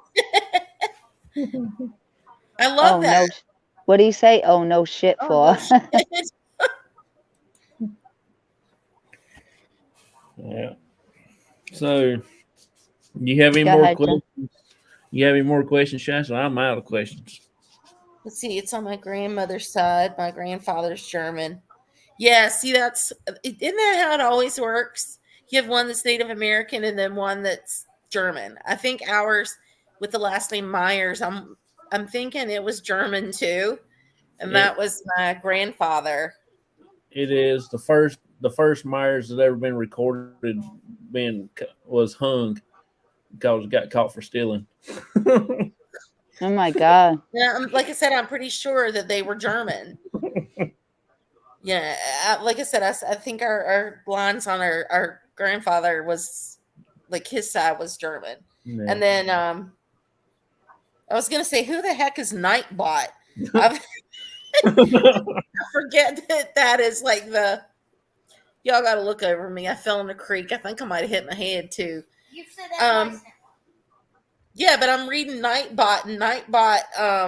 I love Oh that. no. What do you say? Oh no shit Oh no for. shit. Yeah. So, you have any Go more ahead, John. questions? You have any more questions, Shasta? I'm out of questions. Let's see, it's on my grandmother's side. My grandfather's German. Yeah, see, isn't that how it always works? You have one that's Native American and then one that's German. I think ours with the last name Myers. I'm thinking it was German too, and It that was my grandfather. it is the first Myers that ever been recorded was hung because he got caught for stealing. Oh my god. Yeah, like I said, I'm pretty sure that they were German. Yeah, like I said, I think our lines on our grandfather was like his side was German, Yeah. and then I was gonna say, who the heck is Nightbot? I forget that is like the y'all got to look over me. I fell in the creek. I think I might have hit my head too. You said that Um, yeah, but I'm reading Nightbot, and I said how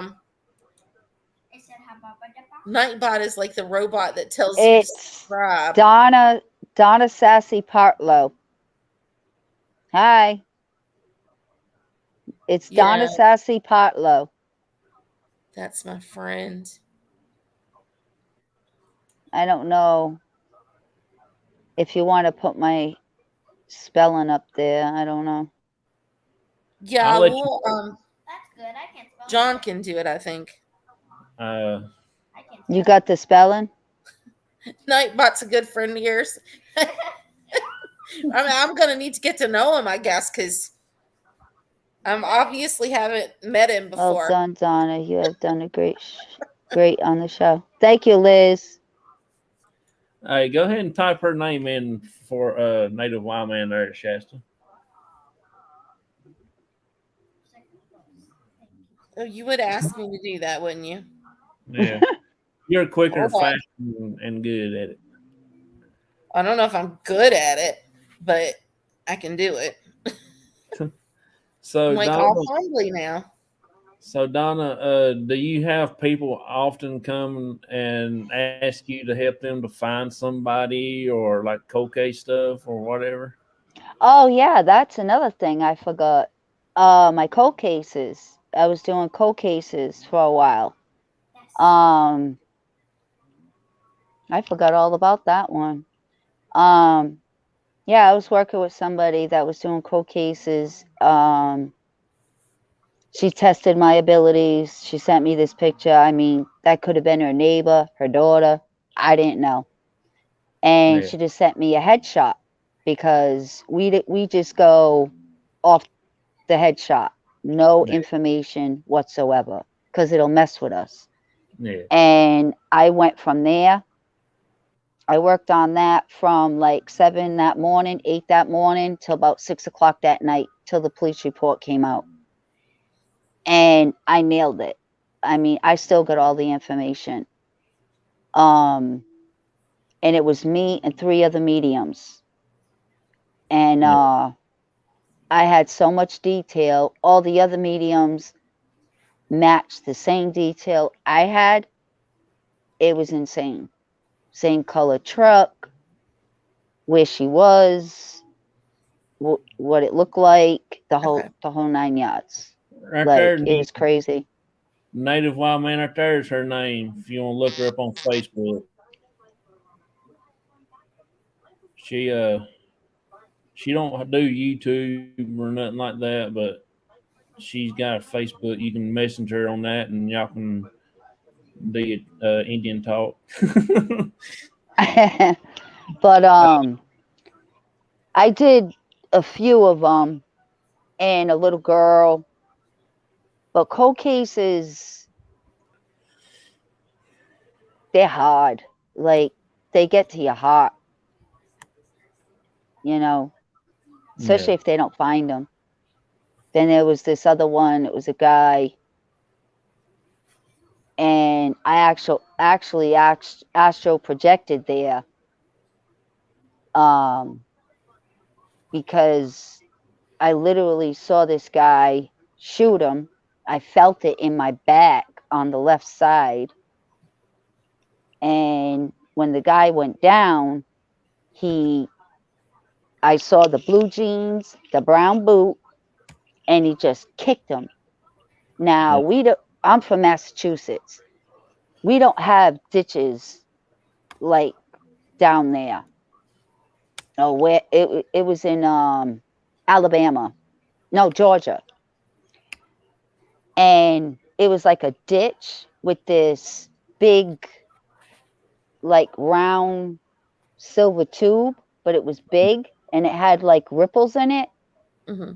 about Nightbot is like the robot that tells you to It's subscribe. Donna Sassy Partlow. Hi. It's Donna Yeah, Sassy Partlow. that's my friend. I don't know if you want to put my spelling up there. I don't know. Yeah, I'll let you. well, That's good. I can't spell. John can do it. I think Uh, I can't You got the spelling? Nightbot's a good friend of yours. I mean, I'm gonna need to get to know him, I guess, because I'm obviously haven't met him Well before. done, Donna. You have done a great on the show. Thank you, Liz. hey, go ahead and type her name in for Native Wild Man there, Shasta. Oh, you would ask me to do that, wouldn't you? Yeah. You're quicker, Hold on. faster, and good at it. I don't know if I'm good at it, but I can do it. So I'm like Donna, all humbly now. do you have people often come and ask you to help them to find somebody or like cold case stuff or whatever? Oh yeah, that's another thing I forgot. My cold cases. I was doing cold cases for a while. I forgot all about that one. Yeah, I was working with somebody that was doing cold cases. She tested my abilities. She sent me this picture. I mean, that could have been her neighbor, her daughter. I didn't know. And Yeah. she just sent me a headshot because we just go off the headshot, no Yeah. information whatsoever, because it'll mess with us. Yeah. And I went from there. I worked on that from like 7 that morning, 8 that morning, till about 6 o'clock that night, till the police report came out. And I nailed it. I mean, I still got all the information. Um, and it was me and 3 other mediums. And Yeah. I had so much detail. All the other mediums matched the same detail I had. It was insane. Same color truck, where she was, what it looked like, Okay. the whole 9 yards. Right there, Like it was crazy. Native Wild Man. Right there is her name. If you want to look her up on Facebook, she she don't do YouTube or nothing like that, but she's got a Facebook. You can message her on that, and y'all can do Indian talk. But I did a few of them and a little girl. But cold cases, they're hard. Like they get to your heart, you know, Yeah. especially if they don't find them. Then there was this other one. It was a guy, and I actually astro projected there, um, because I literally saw this guy shoot him. I felt it in my back on the left side, and when the guy went down, he I saw the blue jeans, the brown boot, and he just kicked him. Now Yeah. we don't. I'm from Massachusetts. We don't have ditches like down there. Oh, where it was in Alabama, no, Georgia, and it was like a ditch with this big, like round silver tube, but it was big and it had like ripples in it. Hmm.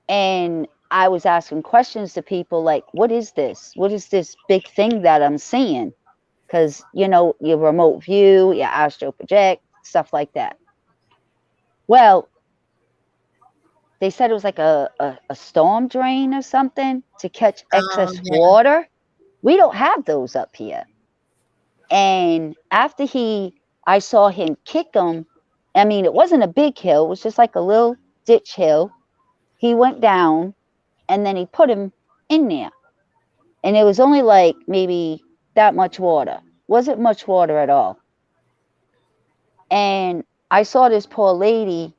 And I was asking questions to people like, what is this? What is this big thing that I'm seeing? Because, you know, your remote view, your astro project, stuff like that. Well, they said it was like a storm drain or something to catch excess Yeah. water. We don't have those up here. And after I saw him kick him. I mean, it wasn't a big hill, it was just like a little ditch hill. He went down and then he put him in there. And it was only like maybe that much water. Wasn't much water at all. And I saw this poor lady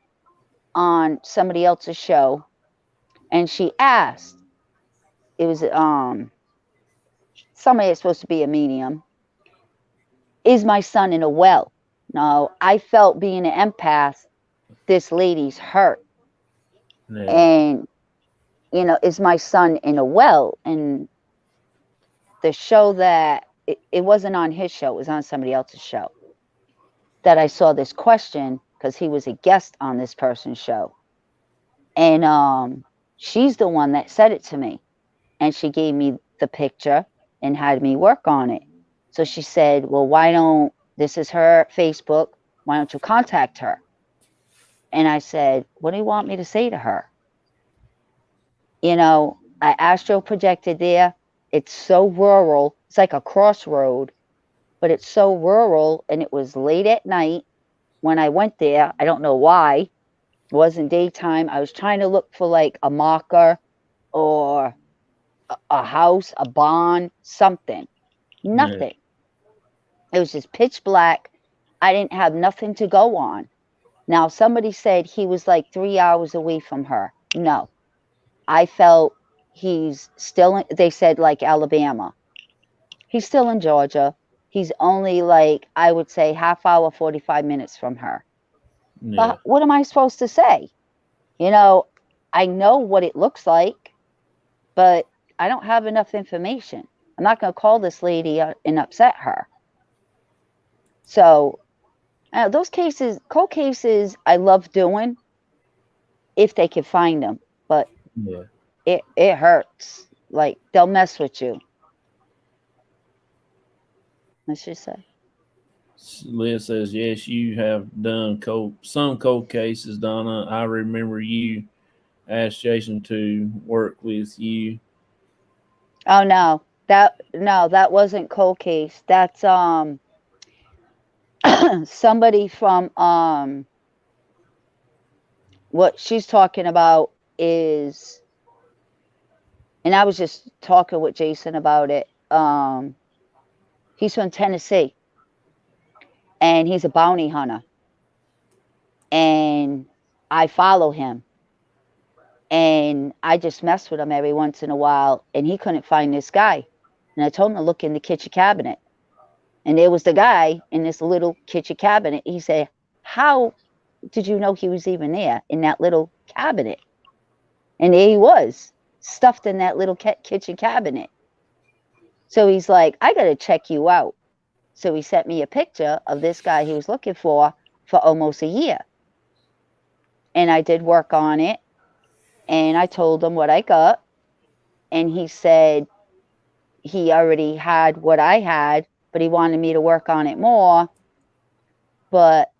on somebody else's show, and she asked, it was somebody that's supposed to be a medium, is my son in a well? No, I felt being an empath, this lady's hurt. Yeah. And, you know, is my son in a well? And the show that it wasn't on his show, it was on somebody else's show, that I saw this question because he was a guest on this person's show. And she's the one that said it to me. And she gave me the picture and had me work on it. So she said, well, this is her Facebook, why don't you contact her? And I said, what do you want me to say to her? You know, I astro projected there. It's so rural. It's like a crossroad, but it's so rural. And it was late at night when I went there. I don't know why. It wasn't daytime. I was trying to look for like a marker or a house, a barn, something. Yeah. Nothing. It was just pitch black. I didn't have nothing to go on. Now, somebody said he was like 3 hours away from her. No, I felt he's still, they said like Alabama. He's still in Georgia. He's only like, I would say, half hour, 45 minutes from her. Yeah. But what am I supposed to say? You know, I know what it looks like. but I don't have enough information. I'm not going to call this lady and upset her. So those cases, cold cases, I love doing if they can find them, but Yeah. it hurts. Like they'll mess with you. Let's just say. Liz says, yes, you have done some cold cases, Donna. I remember you asked Jason to work with you. Oh that wasn't cold case. That's somebody from what she's talking about is, and I was just talking with Jason about it. He's from Tennessee and he's a bounty hunter. And I follow him. And I just mess with him every once in a while. And he couldn't find this guy. And I told him to look in the kitchen cabinet. And there was the guy in this little kitchen cabinet. He said, how did you know he was even there in that little cabinet? And there he was, stuffed in that little kitchen cabinet. So he's like, I got to check you out. So he sent me a picture of this guy he was looking for almost a year. And I did work on it. And I told him what I got. And he said he already had what I had, but he wanted me to work on it more. But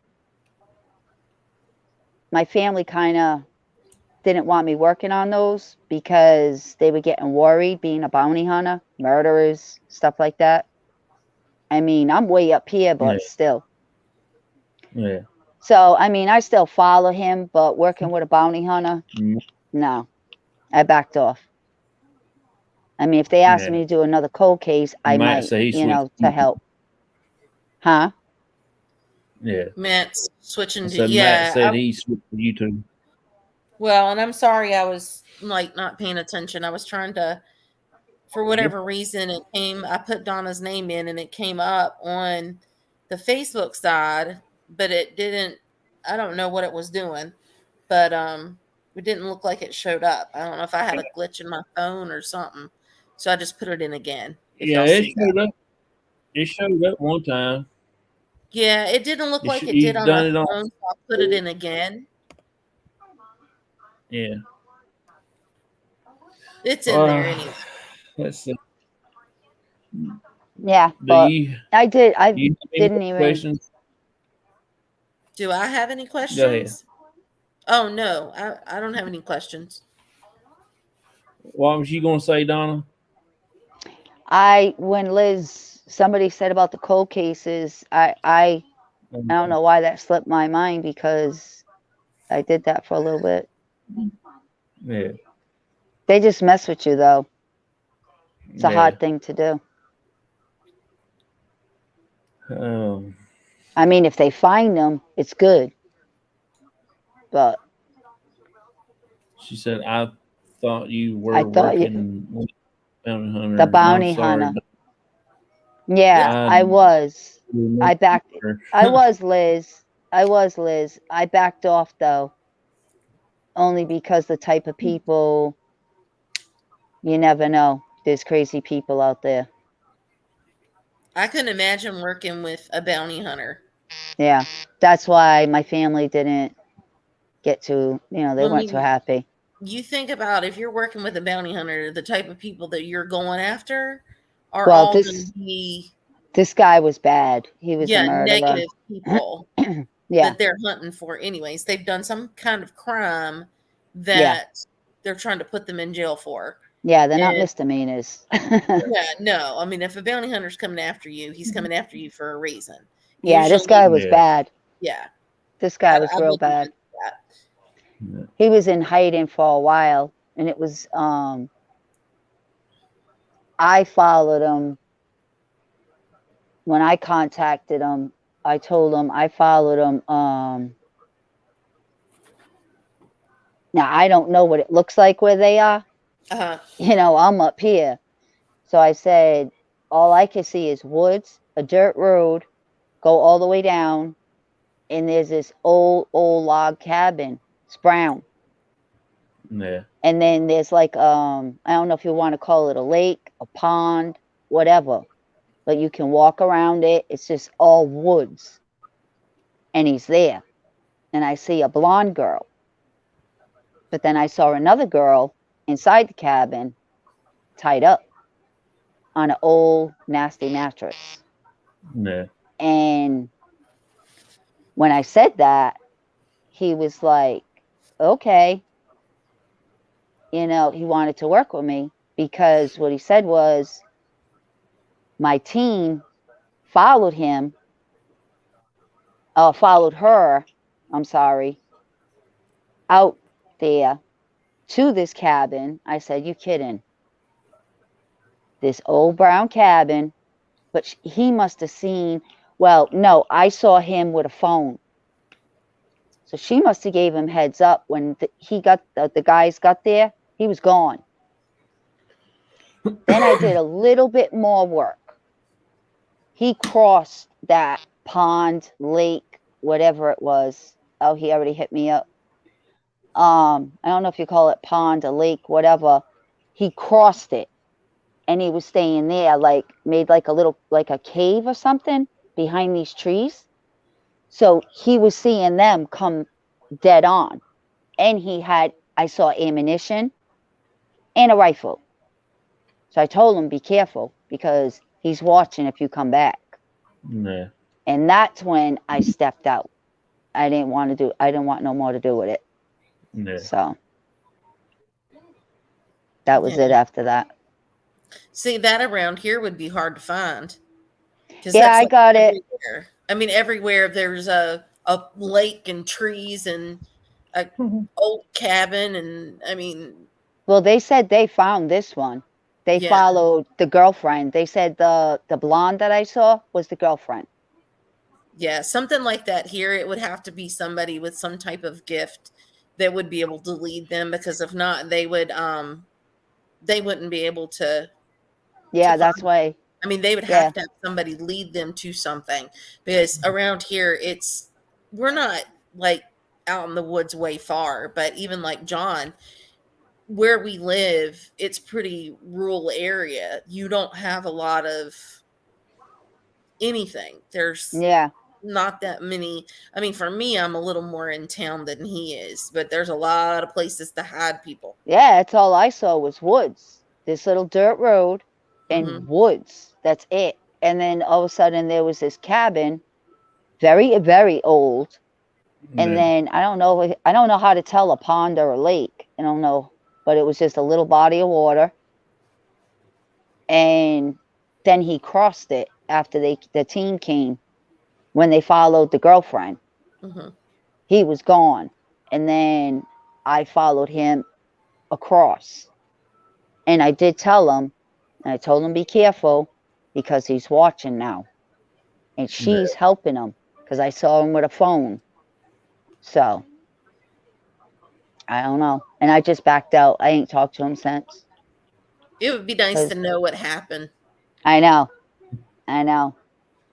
my family kind of didn't want me working on those because they were getting worried being a bounty hunter, murderers, stuff like that. I mean, I'm way up here, but Yeah. still. Yeah. So, I mean, I still follow him, but working with a bounty hunter, no, I backed off. I mean, if they asked me to do another cold case, I Matt might, said he switched. to help. Huh? Yeah. Matt's switching I to said Matt said he switched to YouTube. Well, and I'm sorry I was like not paying attention. I was trying to, for whatever reason, I put Donna's name in and it came up on the Facebook side, but it didn't, I don't know what it was doing, but it didn't look like it showed up. I don't know if I had a glitch in my phone or something. So I just put it in again. If Yeah, y'all it see showed that. up. It showed up one time. Yeah, it didn't look like it did You've on my done it on. phone, so I put it in again. Yeah. It's in there anyway. Let's see. Yeah, Do but you? I Do you have any didn't more even. questions? Do I have any Go ahead. questions? Oh no, I don't have any questions. What was you gonna say, Donna? When somebody said about the cold cases, I don't know why that slipped my mind because I did that for a little bit. Yeah. They just mess with you though. It's a Yeah. hard thing to do. Um. I mean, if they find them, it's good. But She said, "I thought you I were thought working with bounty hunter." the I'm bounty sorry, hunter. Yeah, I was. I backed. I was Liz. I backed off though, only because the type of people, you never know. There's crazy people out there. I couldn't imagine working with a bounty hunter. Yeah, that's why my family didn't get to. They I weren't too mean, happy. you think about if you're working with a bounty hunter, the type of people that you're going after are Well, all going to be this guy was bad. He was a murderer. negative people Yeah, that they're hunting for. Anyways, they've done some kind of crime yeah, that they're trying to put them in jail for. yeah. They're not And misdemeanors. yeah, no. I mean, if a bounty hunter's coming after you, he's coming after you for a reason. Yeah, this Usually, guy was bad. yeah, This guy was I real believe bad. that. Yeah. He was in hiding for a while, and it was I followed him when I contacted him. I told him I followed him. Now I don't know what it looks like where they are. Uh-huh. I'm up here, so I said all I can see is woods, a dirt road, go all the way down, and there's this old log cabin. It's brown. Yeah. And then there's like I don't know if you want to call it a lake, a pond, whatever, but you can walk around it. It's just all woods, and he's there. And I see a blonde girl, but then I saw another girl inside the cabin, tied up on an old nasty mattress. Yeah. And when I said that, he was like, okay, he wanted to work with me because what he said was my team followed him, followed her, I'm sorry, out there to this cabin. I said, you kidding? This old brown cabin, but he must have seen, well, no, I saw him with a phone. So she must have gave him heads up when the guys got there. He was gone. Then I did a little bit more work. He crossed that pond, lake, whatever it was. Oh, he already hit me up. I don't know if you call it pond, a lake, whatever. He crossed it and he was staying there, like made like a little, like a cave or something behind these trees. So he was seeing them come dead on. And I saw ammunition and a rifle. So I told him, be careful because he's watching if you come back. Yeah. And that's when I stepped out. I didn't want no more to do with it. Yeah. So that was it Yeah. after that. See, that around here would be hard to find because Yeah, that's I like got it. everywhere. I mean, everywhere there's a lake and trees and a old cabin, and I mean, Well, they said they found this one. They yeah, followed the girlfriend. They said the blonde that I saw was the girlfriend. yeah, something like that here. It would have to be somebody with some type of gift that would be able to lead them, because if not, they wouldn't be able to Yeah, that's find. why. I mean, they would Yeah, have to have somebody lead them to something, because around here we're not like out in the woods way far, but even like John, where we live, it's pretty rural area. You don't have a lot of anything. There's yeah, not that many. I mean, for me, I'm a little more in town than he is, but there's a lot of places to hide people. yeah. That's all I saw was woods. This little dirt road and Hmm. woods. That's it. And then all of a sudden there was this cabin, very very old. And Yeah. then I don't know how to tell a pond or a lake. I don't know, but it was just a little body of water. And then he crossed it after the team came when they followed the girlfriend. Hmm. He was gone. And then I followed him across. And I did tell him, and I told him be careful because he's watching now. And Yeah. she's helping him because I saw him with a phone. So I don't know. And I just backed out. I ain't talked to him since. It would be nice to Because know what happened. I know. I know.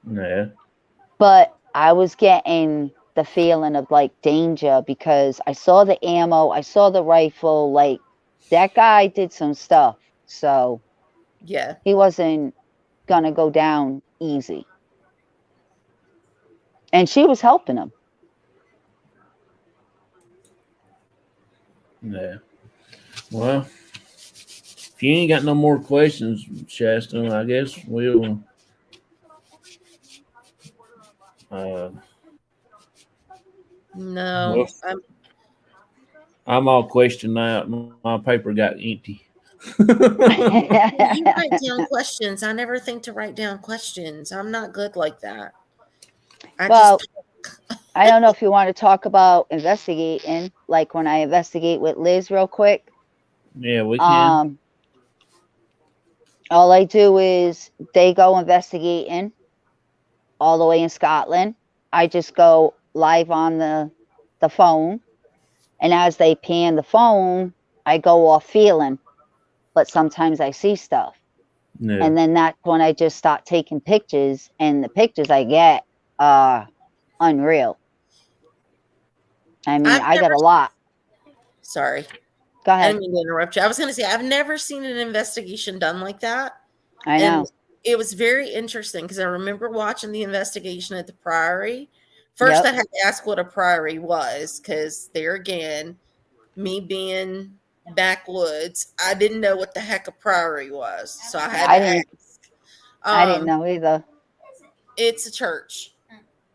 Yeah. But I was getting the feeling of like danger because I saw the ammo, I saw the rifle. Like that guy did some stuff. So Yeah. he wasn't going to go down easy. And she was helping him. Yeah. Well, if you ain't got no more questions, Shasta, I guess we'll. Uh, No, well, I'm all questioned out. My paper got empty. you write down questions. I never think to write down questions. I'm not good like that. I Well, just I don't know if you want to talk about investigating, like when I investigate with Liz real quick. Yeah, we can. Um, all I do is they go investigating all the way in Scotland. I just go live on the phone, and as they pan the phone, I go off feeling, but sometimes I see stuff. Yeah. And then that's when I just start taking pictures, and the pictures I get are unreal. I mean, I've I got never a lot. sorry. Go I ahead. didn't mean to interrupt you. I was going to say I've never seen an investigation done like that, I and know. it was very interesting because I remember watching the investigation at the Priory. First, I Yep. had to ask what a Priory was because there again, me being backwoods, I didn't know what the heck a Priory was, so I had I to didn't. ask. I didn't Um, know either. it's a church.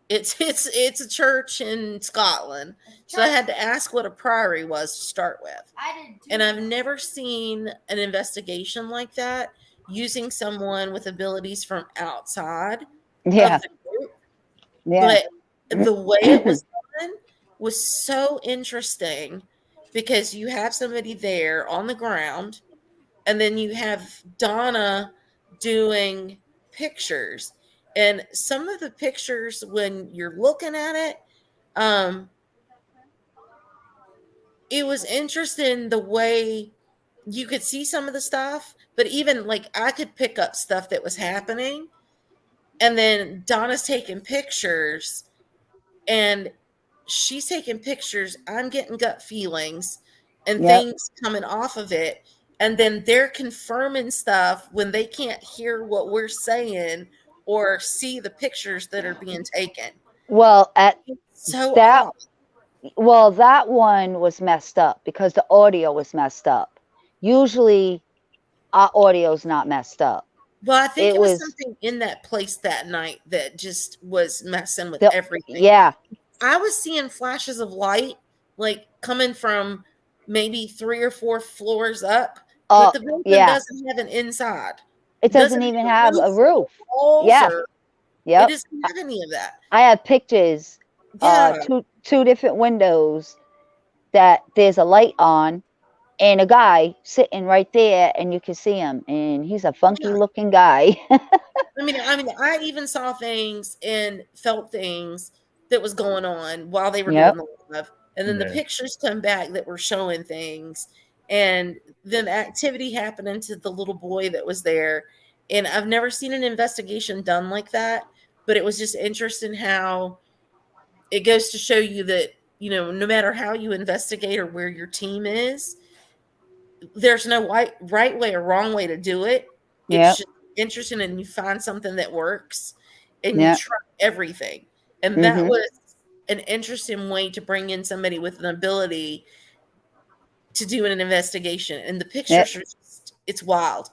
It's a church in Scotland. So I had to ask what a priory was to start with. And I've never seen an investigation like that using someone with abilities from outside of Yeah. the group. Yeah. But the way it was done was so interesting because you have somebody there on the ground and then you have Donna doing pictures. And some of the pictures, when you're looking at it, um, it was interesting the way you could see some of the stuff, but even like I could pick up stuff that was happening. And then Donna's taking pictures and she's taking pictures. I'm getting gut feelings and Yep. things coming off of it. And then they're confirming stuff when they can't hear what we're saying or see the pictures that are being taken. Well, at So that odd. that one was messed up because the audio was messed up. Usually our audio's not messed up. Well, I think It it was was something in that place that night that just was messing with the everything. yeah. I was seeing flashes of light like coming from maybe 3 or 4 floors up, but Oh, the building yeah. doesn't have an inside. It It doesn't doesn't have even a have roof a or roof. walls Yeah. or it Yep. doesn't have any of that. I have pictures, Yeah. two different windows that there's a light on and a guy sitting right there and you can see him and he's a funky Yeah. looking guy. I mean, I even saw things and felt things that was going on while they were doing Yep. the live, and then the Yeah. pictures come back that were showing things, and then activity happening to the little boy that was there. And I've never seen an investigation done like that, but it was just interesting how it goes to show you that no matter how you investigate or where your team is, there's no right way or wrong way to do it. It's Yep. just interesting and you find something that works and you Yep. try everything. And that Mhm. was an interesting way to bring in somebody with an ability to do an investigation. And the Yep. pictures are just, it's wild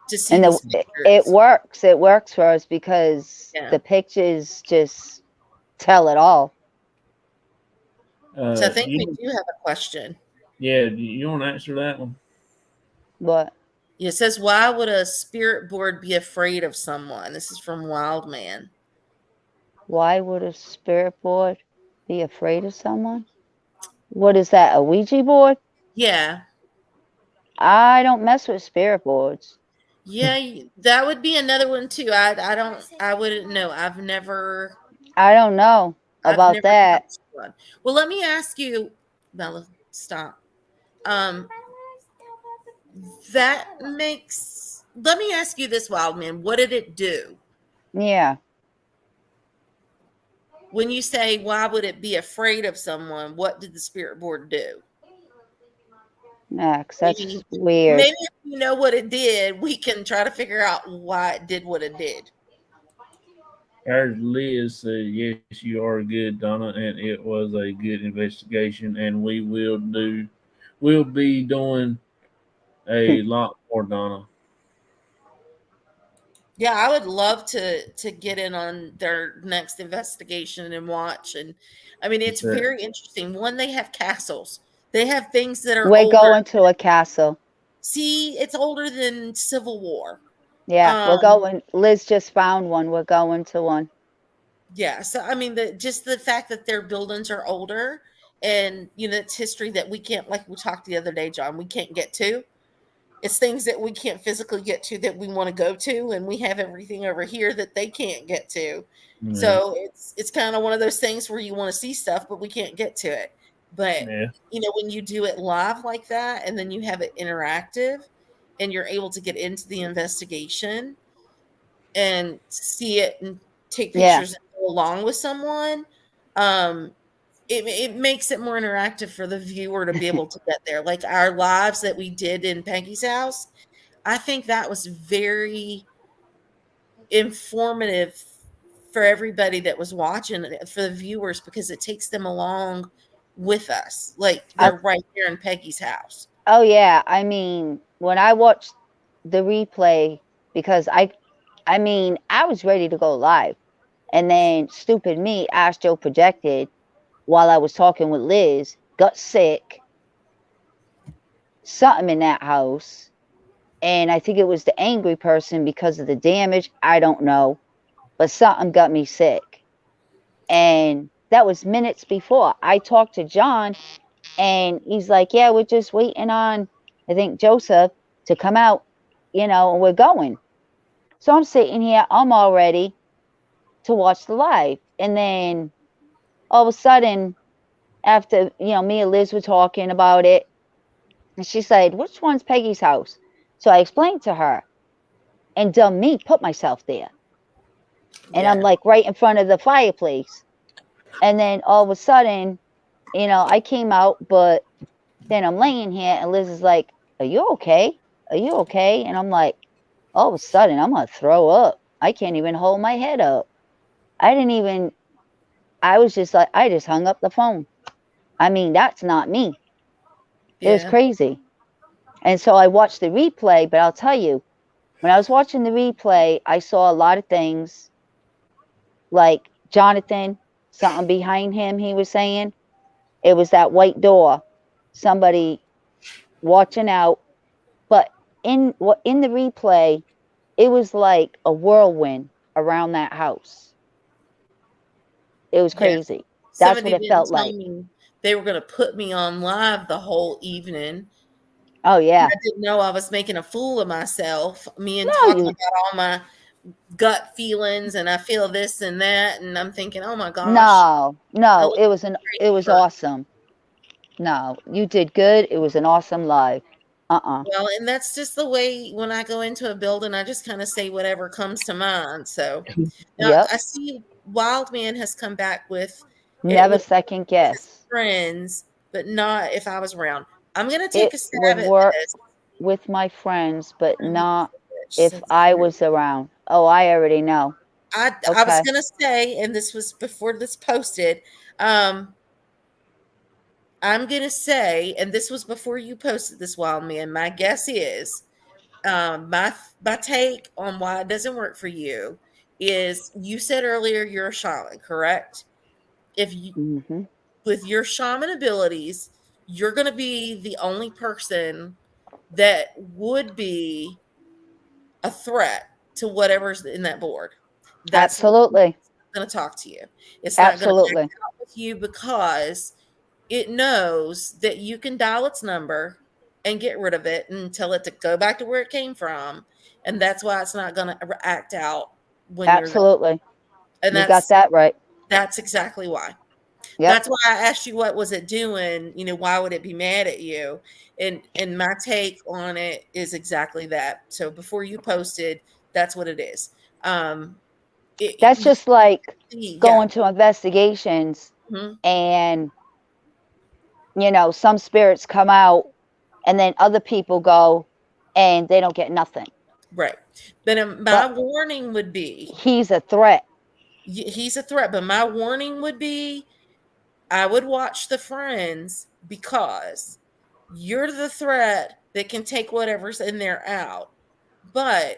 to see And these it pictures. works. It works for us because Yeah. the pictures just tell it all. So I think we You, do have a question. yeah, you want to answer that one? But It says, why would a spirit board be afraid of someone? This is from Wild Man. why would a spirit board be afraid of someone? What is that? A Ouija board? Yeah. I don't mess with spirit boards. Yeah, that would be another one too. I wouldn't know. I don't know I've about never that. touched one. Well, let me ask you, Bella, stop. Um, let me ask you this, Wildman. What did it do? Yeah. When you say, why would it be afraid of someone? What did the spirit board do? Nah, 'cause Maybe, that's weird. maybe if you know what it did, we can try to figure out why it did what it did. Our Liz said, yes, you are good, Donna, and it was a good investigation, and we'll be doing a lot more, Donna. Yeah, I would love to get in on their next investigation and watch. And I mean, it's It's that. very interesting. One, they have castles. They have things that are We're older. going to a castle. See, it's older than Civil War. Yeah, we're Um, going. Liz just found one. We're going to one. yeah. So I mean, just the fact that their buildings are older, and it's history that we can't, like we talked the other day, John. We can't get to. It's things that we can't physically get to that we want to go to, and we have everything over here that they can't get to. Yeah, So it's kind of one of those things where you want to see stuff, but we can't get to it. But yeah, when you do it live like that, and then you have it interactive, and you're able to get into the investigation and see it and take Yeah. pictures and go along with someone, um, it makes it more interactive for the viewer to be able to get there. Like our lives that we did in Peggy's house, I think that was very informative for everybody that was watching it, for the viewers, because it takes them along with us. Like I, they're right there in Peggy's house. oh yeah, I mean, when I watched the replay, because I mean, I was ready to go live, and then stupid me, Astro projected while I was talking with Liz, got sick, something in that house, and I think it was the angry person because of the damage. I don't know, but something got me sick, and that was minutes before I talked to John, and he's like, "Yeah, we're just waiting on, I think Joseph to come out, and we're going." So I'm sitting here, I'm all ready to watch the live, and then all of a sudden, after me and Liz were talking about it, and she said, "Which one's Peggy's house?" So I explained to her, and dumb me put myself there. And I'm Yeah. like right in front of the fireplace. And then all of a sudden, I came out, but then I'm laying here, and Liz is like, "Are you okay? Are you okay?" And I'm like, all of a sudden, I'm going to throw up. I can't even hold my head up. I didn't even, I was just like, I just hung up the phone. I mean, that's not me. It was Yeah. crazy. And so I watched the replay, but I'll tell you, when I was watching the replay, I saw a lot of things like Jonathan, something behind him, he was saying. It was that white door, somebody watching out. But in the replay, it was like a whirlwind around that house. It was Yeah. crazy. That's what Somebody it didn't felt tell like. me they were going to put me on live the whole evening. Oh I yeah. didn't know I was making a fool of myself, me and No, talking you about all my gut feelings and I feel this and that. And I'm thinking, oh my gosh, no, I no, look it was like an a it crazy was person. awesome. No, you did good. It was an awesome live. Uh-uh. Well, and that's just the way when I go into a building, I just kind of say whatever comes to mind. So now Yep. I see Wildman has come back with it Never with second his guess. friends, but not if I was around. I'm going to take It a would stab at work this. with my friends, but not She if said the I friend. was around. Oh, I already know. I was Okay. gonna say, and this was before this posted. Um, I'm gonna say, and this was before you posted this, Wild Man. My guess is, my take on why it doesn't work for you is you said earlier you're a shaman, correct? If you Hmm. with your shaman abilities, you're gonna be the only person that would be a threat to whatever's in that board. That's the one Absolutely. that's going to talk to you. It's not going to act Absolutely. out with you because it knows that you can dial its number and get rid of it and tell it to go back to where it came from. And that's why it's not going to act out when you're there. Absolutely. And You got that right. that's exactly why. Yep. That's why I asked you what was it doing, why would it be mad at you? And my take on it is exactly that. So before you posted, that's what it is. Um That's you just like see, yeah. going to investigations, Mhm, and some spirits come out, and then other people go and they don't get nothing. right. But my But warning would be he's a threat. he's a threat, but my warning would be I would watch the friends because you're the threat that can take whatever's in there out. But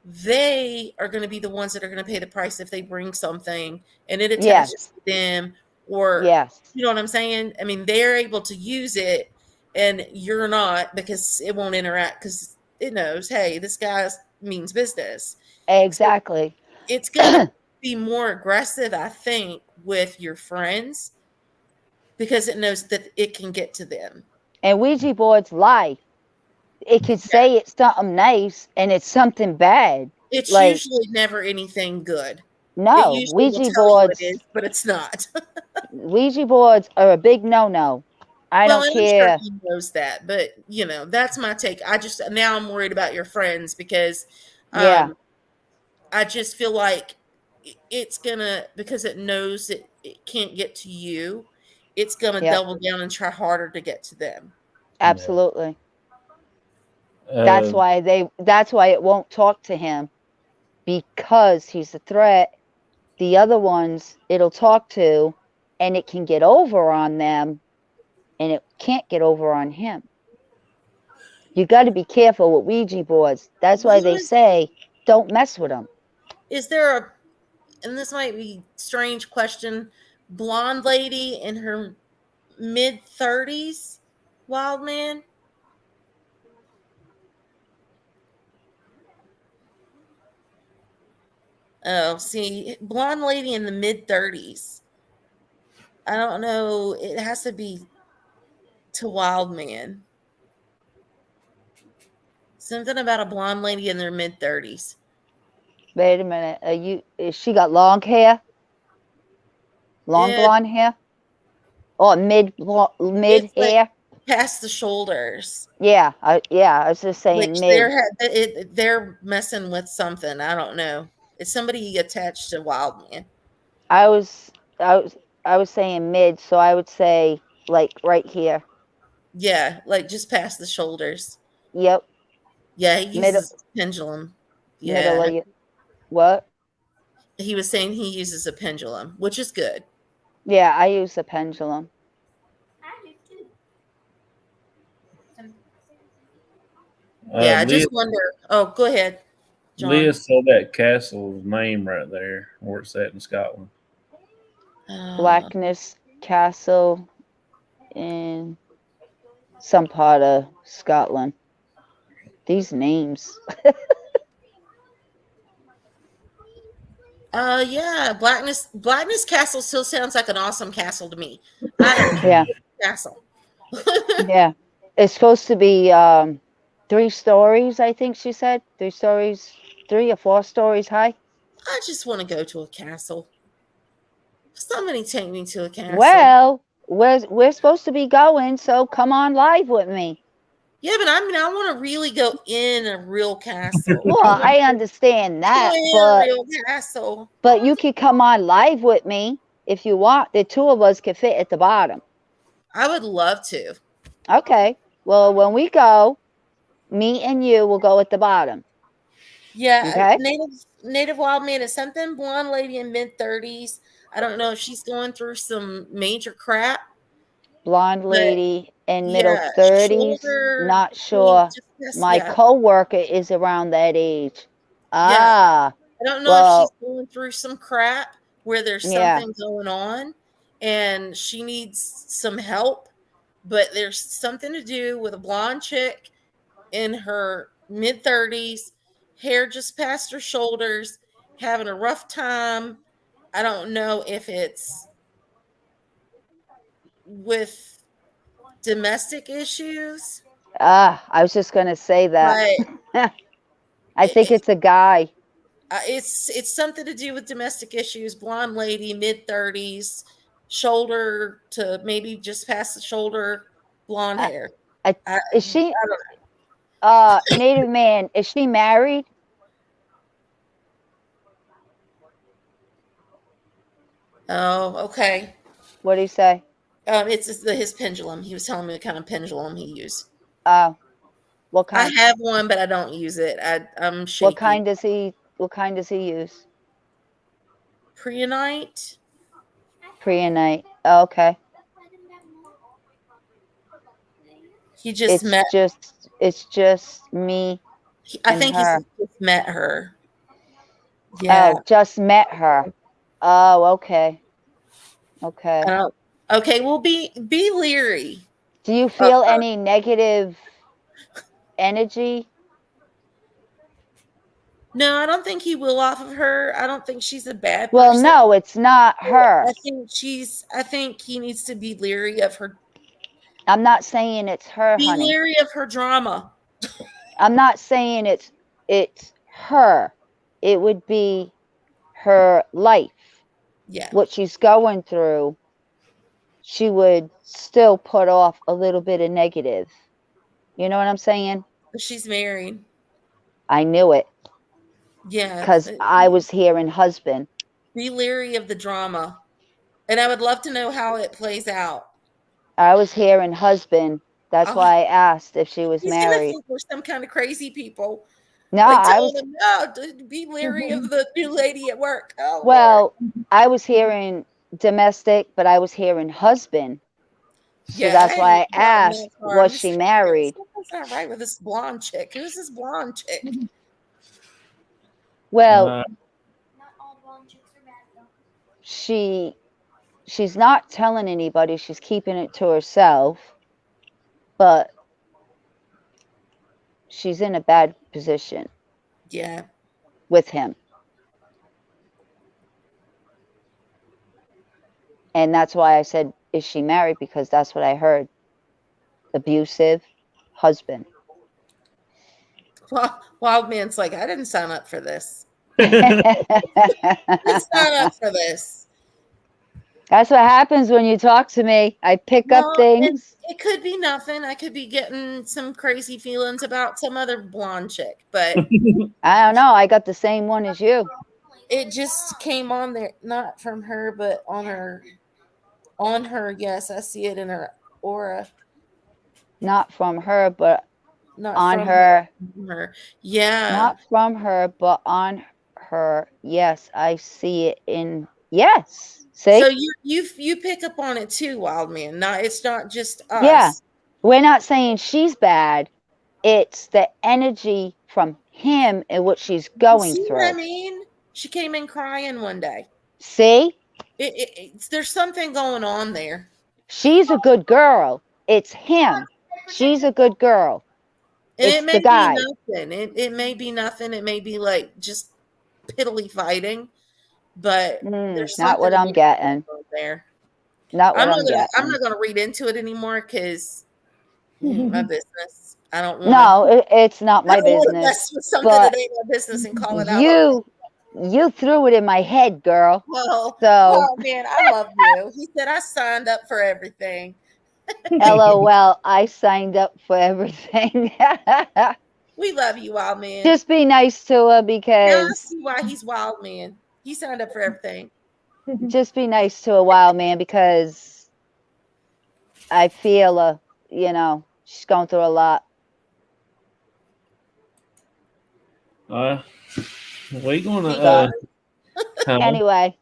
they are going to be the ones that are going to pay the price if they bring something and it attaches Yes. to them, or Yes. you know what I'm saying? I mean, they're able to use it and you're not, because it won't interact because it knows, hey, this guy means business. So Exactly. it's going to be more aggressive, I think, with your friends because it knows that it can get to them. And Ouija boards lie. It could Yeah. say it's something nice and it's something bad. It's Like, usually never anything good. It no, usually will Ouija tell you it boards is, but it's not. Ouija boards are a big no-no. I Well, don't and I'm sure care. he knows that, but that's my take. I just now I'm worried about your friends because Yeah. um I just feel like it's gonna, because it knows it can't get to you. it's going to Yep. double down and try harder to get to them. Absolutely. Uh, That's why it won't talk to him, because he's a threat. The other ones it'll talk to, and it can get over on them, and it can't get over on him. You got to be careful with Ouija boards. That's why they say don't mess with them. Is there a, and this might be strange question, blonde lady in her mid-30s, wild man? Oh, see, blonde lady in the mid-30s. I don't know. It has to be to wild man. Something about a blonde lady in their mid-30s. Wait a minute. Is she got long hair? Long It, blonde hair? Or mid it's like hair? past the shoulders. Yeah, I was just saying Which mid. they're messing with something. I don't know. It's somebody attached to wild man. I was I was saying mid, so I would say like right here. Yeah, like just past the shoulders. Yep. Yeah, he Middle uses pendulum. middle Yeah. of you. What? He was saying he uses a pendulum, which is good. Yeah, I use a pendulum. I do too. Yeah, I Leah, just wonder. Oh, go ahead, Leah John. saw that castle's name right there, where it's at in Scotland. Blackness Castle in some part of Scotland. These names. Yeah, Blackness Castle still sounds like an awesome castle to me. I enjoy Yeah. castle. Yeah. It's supposed to be 3 stories, I think she said. 3 stories, 3 or 4 stories high. I just want to go to a castle. Somebody take me to a castle. Well, we're supposed to be going, so come on live with me. Yeah, but I mean, I want to really go in a real castle. Well, I understand Go that, in a but real castle. you could come on live with me if you want. The 2 of us could fit at the bottom. I would love to. Okay. Well, when we go, me and you will go at the bottom. Yeah, Okay. native wild man is something blonde lady in mid-30s. I don't know if she's going through some major crap. Blonde But lady in middle yeah, 30s. shoulder Not point, sure. just past, My yeah, coworker is around that age. yeah. Ah, I don't know if she's well, going through some crap where there's yeah. something going on and she needs some help, but there's something to do with a blonde chick in her mid-30s, hair just past her shoulders, having a rough time. I don't know if it's with domestic issues, I was just gonna say that. but I think it's a guy. it's something to do with domestic issues. Blonde lady, mid-30s, shoulder to maybe just past the shoulder, blonde I, hair. I, I, is she I don't native man? Is she married? know. Oh, okay. What do you say? It's his pendulum. He was telling me what kind of pendulum he used. What I kind? have one, but I don't use it. I'm What shaky. kind does he? What kind does he use? Preonite. Preonite. Oh, okay. He just met. It's just me I and think he's her. just met her. Yeah. Oh, just met her. Oh, okay. Okay. Okay. Well, be leery. Do you feel any negative energy? No, I don't think he will off of her. I don't think she's a bad Well, person. no, it's not her. I think he needs to be leery of her. I'm not saying it's her, Be honey. leery of her drama. I'm not saying it's her. It would be her life. Yeah. What she's going through, she would still put off a little bit of negative. You know what I'm saying? She's married. I knew it Yeah. because I was hearing husband. Be leery of the drama. And I would love to know how it plays out. I was hearing husband. That's Oh, why I asked if she was he's gonna married. think we're some kind of crazy people. No, Like I telling was, him, no, be leery of the new lady at work. Oh Lord. well, I was hearing domestic, but I was hearing husband. So Yeah, that's hey, why I wild man asked, car. I'm was just she trying to married? something's not right with this blonde chick. Who's this blonde chick? Well, Uh, Not all blonde chicks are bad though. she she's not telling anybody, she's keeping it to herself, but she's in a bad position Yeah. with him. And that's why I said, is she married? Because that's what I heard. Abusive husband. Wild man's like, I didn't sign up for this. That's I didn't sign up for this. what happens when you talk to me. I pick up Well, things. it could be nothing. I could be getting some crazy feelings about some other blonde chick, but I don't know. I got the same one as you. it just came on there, not from her, but on her. On her, yes, I see it in her aura, Not from her, but not on from her. her. From her. Yeah. Not from her, but on her. Yes, I see it in. Yes. See? So you pick up on it too, wild man. Not it's not just Yeah. us. We're not saying she's bad. It's the energy from him and what she's You going see what I through. mean? She came in crying one day. See? There's something going on there. She's a good girl. It's him. She's a good girl. And it It's the may be guy. nothing. It may be nothing. It may be like just piddly fighting, but there's Not something what to I'm be getting. there. Not what I'm I'm getting. not gonna read into it anymore because my business. No, it's not I my don't want to business. mess with something that But ain't my business and call it out on it. you threw it in my head, girl. So Well, man, I love you. He said I signed up for everything. LOL, I signed up for everything. We love you, wild man. Just be nice to her Now I because see why he's wild man. He signed up for everything. just be nice to a wild man because I feel she's going through a lot. we're gonna He got Anyway,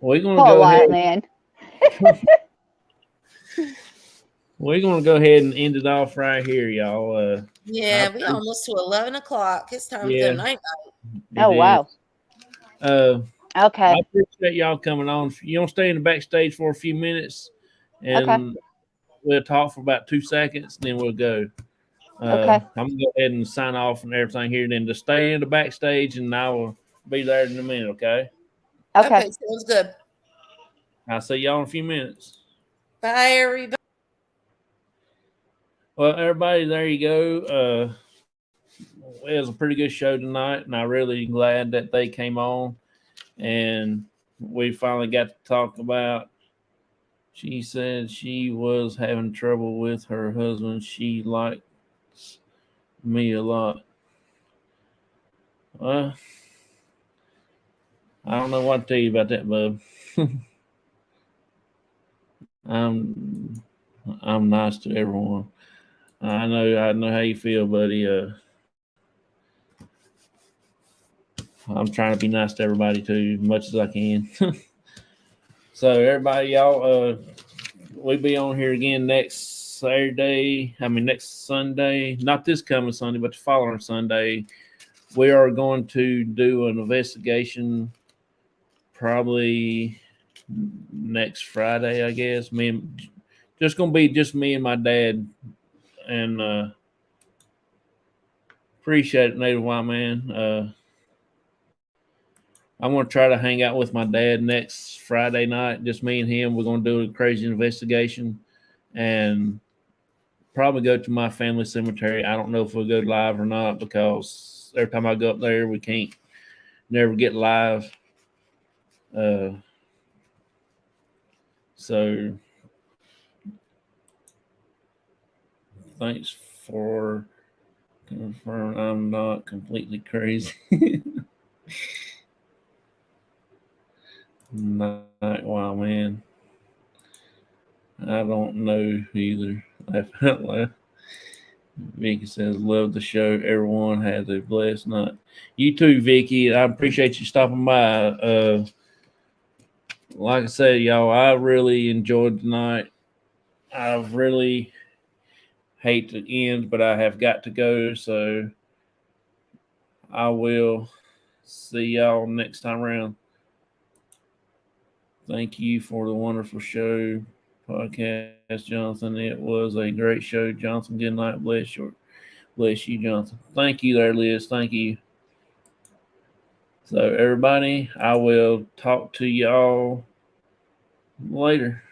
we're gonna poor go wild ahead. man. We're gonna go ahead and end it off right here, y'all. Yeah, we almost to 11 o'clock. It's time to go Yeah, night it Oh, is. wow. I Okay. appreciate y'all coming on. You want to stay in the backstage for a few minutes, Okay. and we'll talk for about 2 seconds, then we'll go. Okay. I'm gonna go ahead and sign off and everything here. Then to stay in the backstage, and I will be there in a minute. Okay. night. Okay. Okay, sounds good. I'll see y'all in a few minutes. Bye, everybody. Well, everybody, there you go. It was a pretty good show tonight, and I'm really glad that they came on, and we finally got to talk about. She said she was having trouble with her husband. She likes me a lot. Well, I don't know what to tell you about that, bub. I'm I'm nice to everyone. I know how you feel, buddy. I'm trying to be nice to everybody too, as much as I can. So everybody, y'all, we'll be on here again next Saturday. I mean next Sunday, not this coming Sunday, but the following Sunday. We are going to do an investigation probably next Friday, I guess. Just gonna be just me and my dad, and appreciate it, Native White Man. I'm gonna try to hang out with my dad next Friday night, just me and him. We're gonna do a crazy investigation, and probably go to my family cemetery. I don't know if we'll go live or not because every time I go up there, we can't never get live. Uh, so thanks for confirming I'm not completely crazy. Night, wow, man. I don't know either. Vicky says, love the show. Everyone has a blessed night. You too, Vicky. I appreciate you stopping by. Like I said, y'all, I really enjoyed tonight. I really hate to end, but I have got to go. So I will see y'all next time around. Thank you for the wonderful show podcast, Jonathan. It was a great show, Jonathan. Good night. Bless you, Jonathan. Thank you there, Liz. Thank you. So everybody, I will talk to y'all later.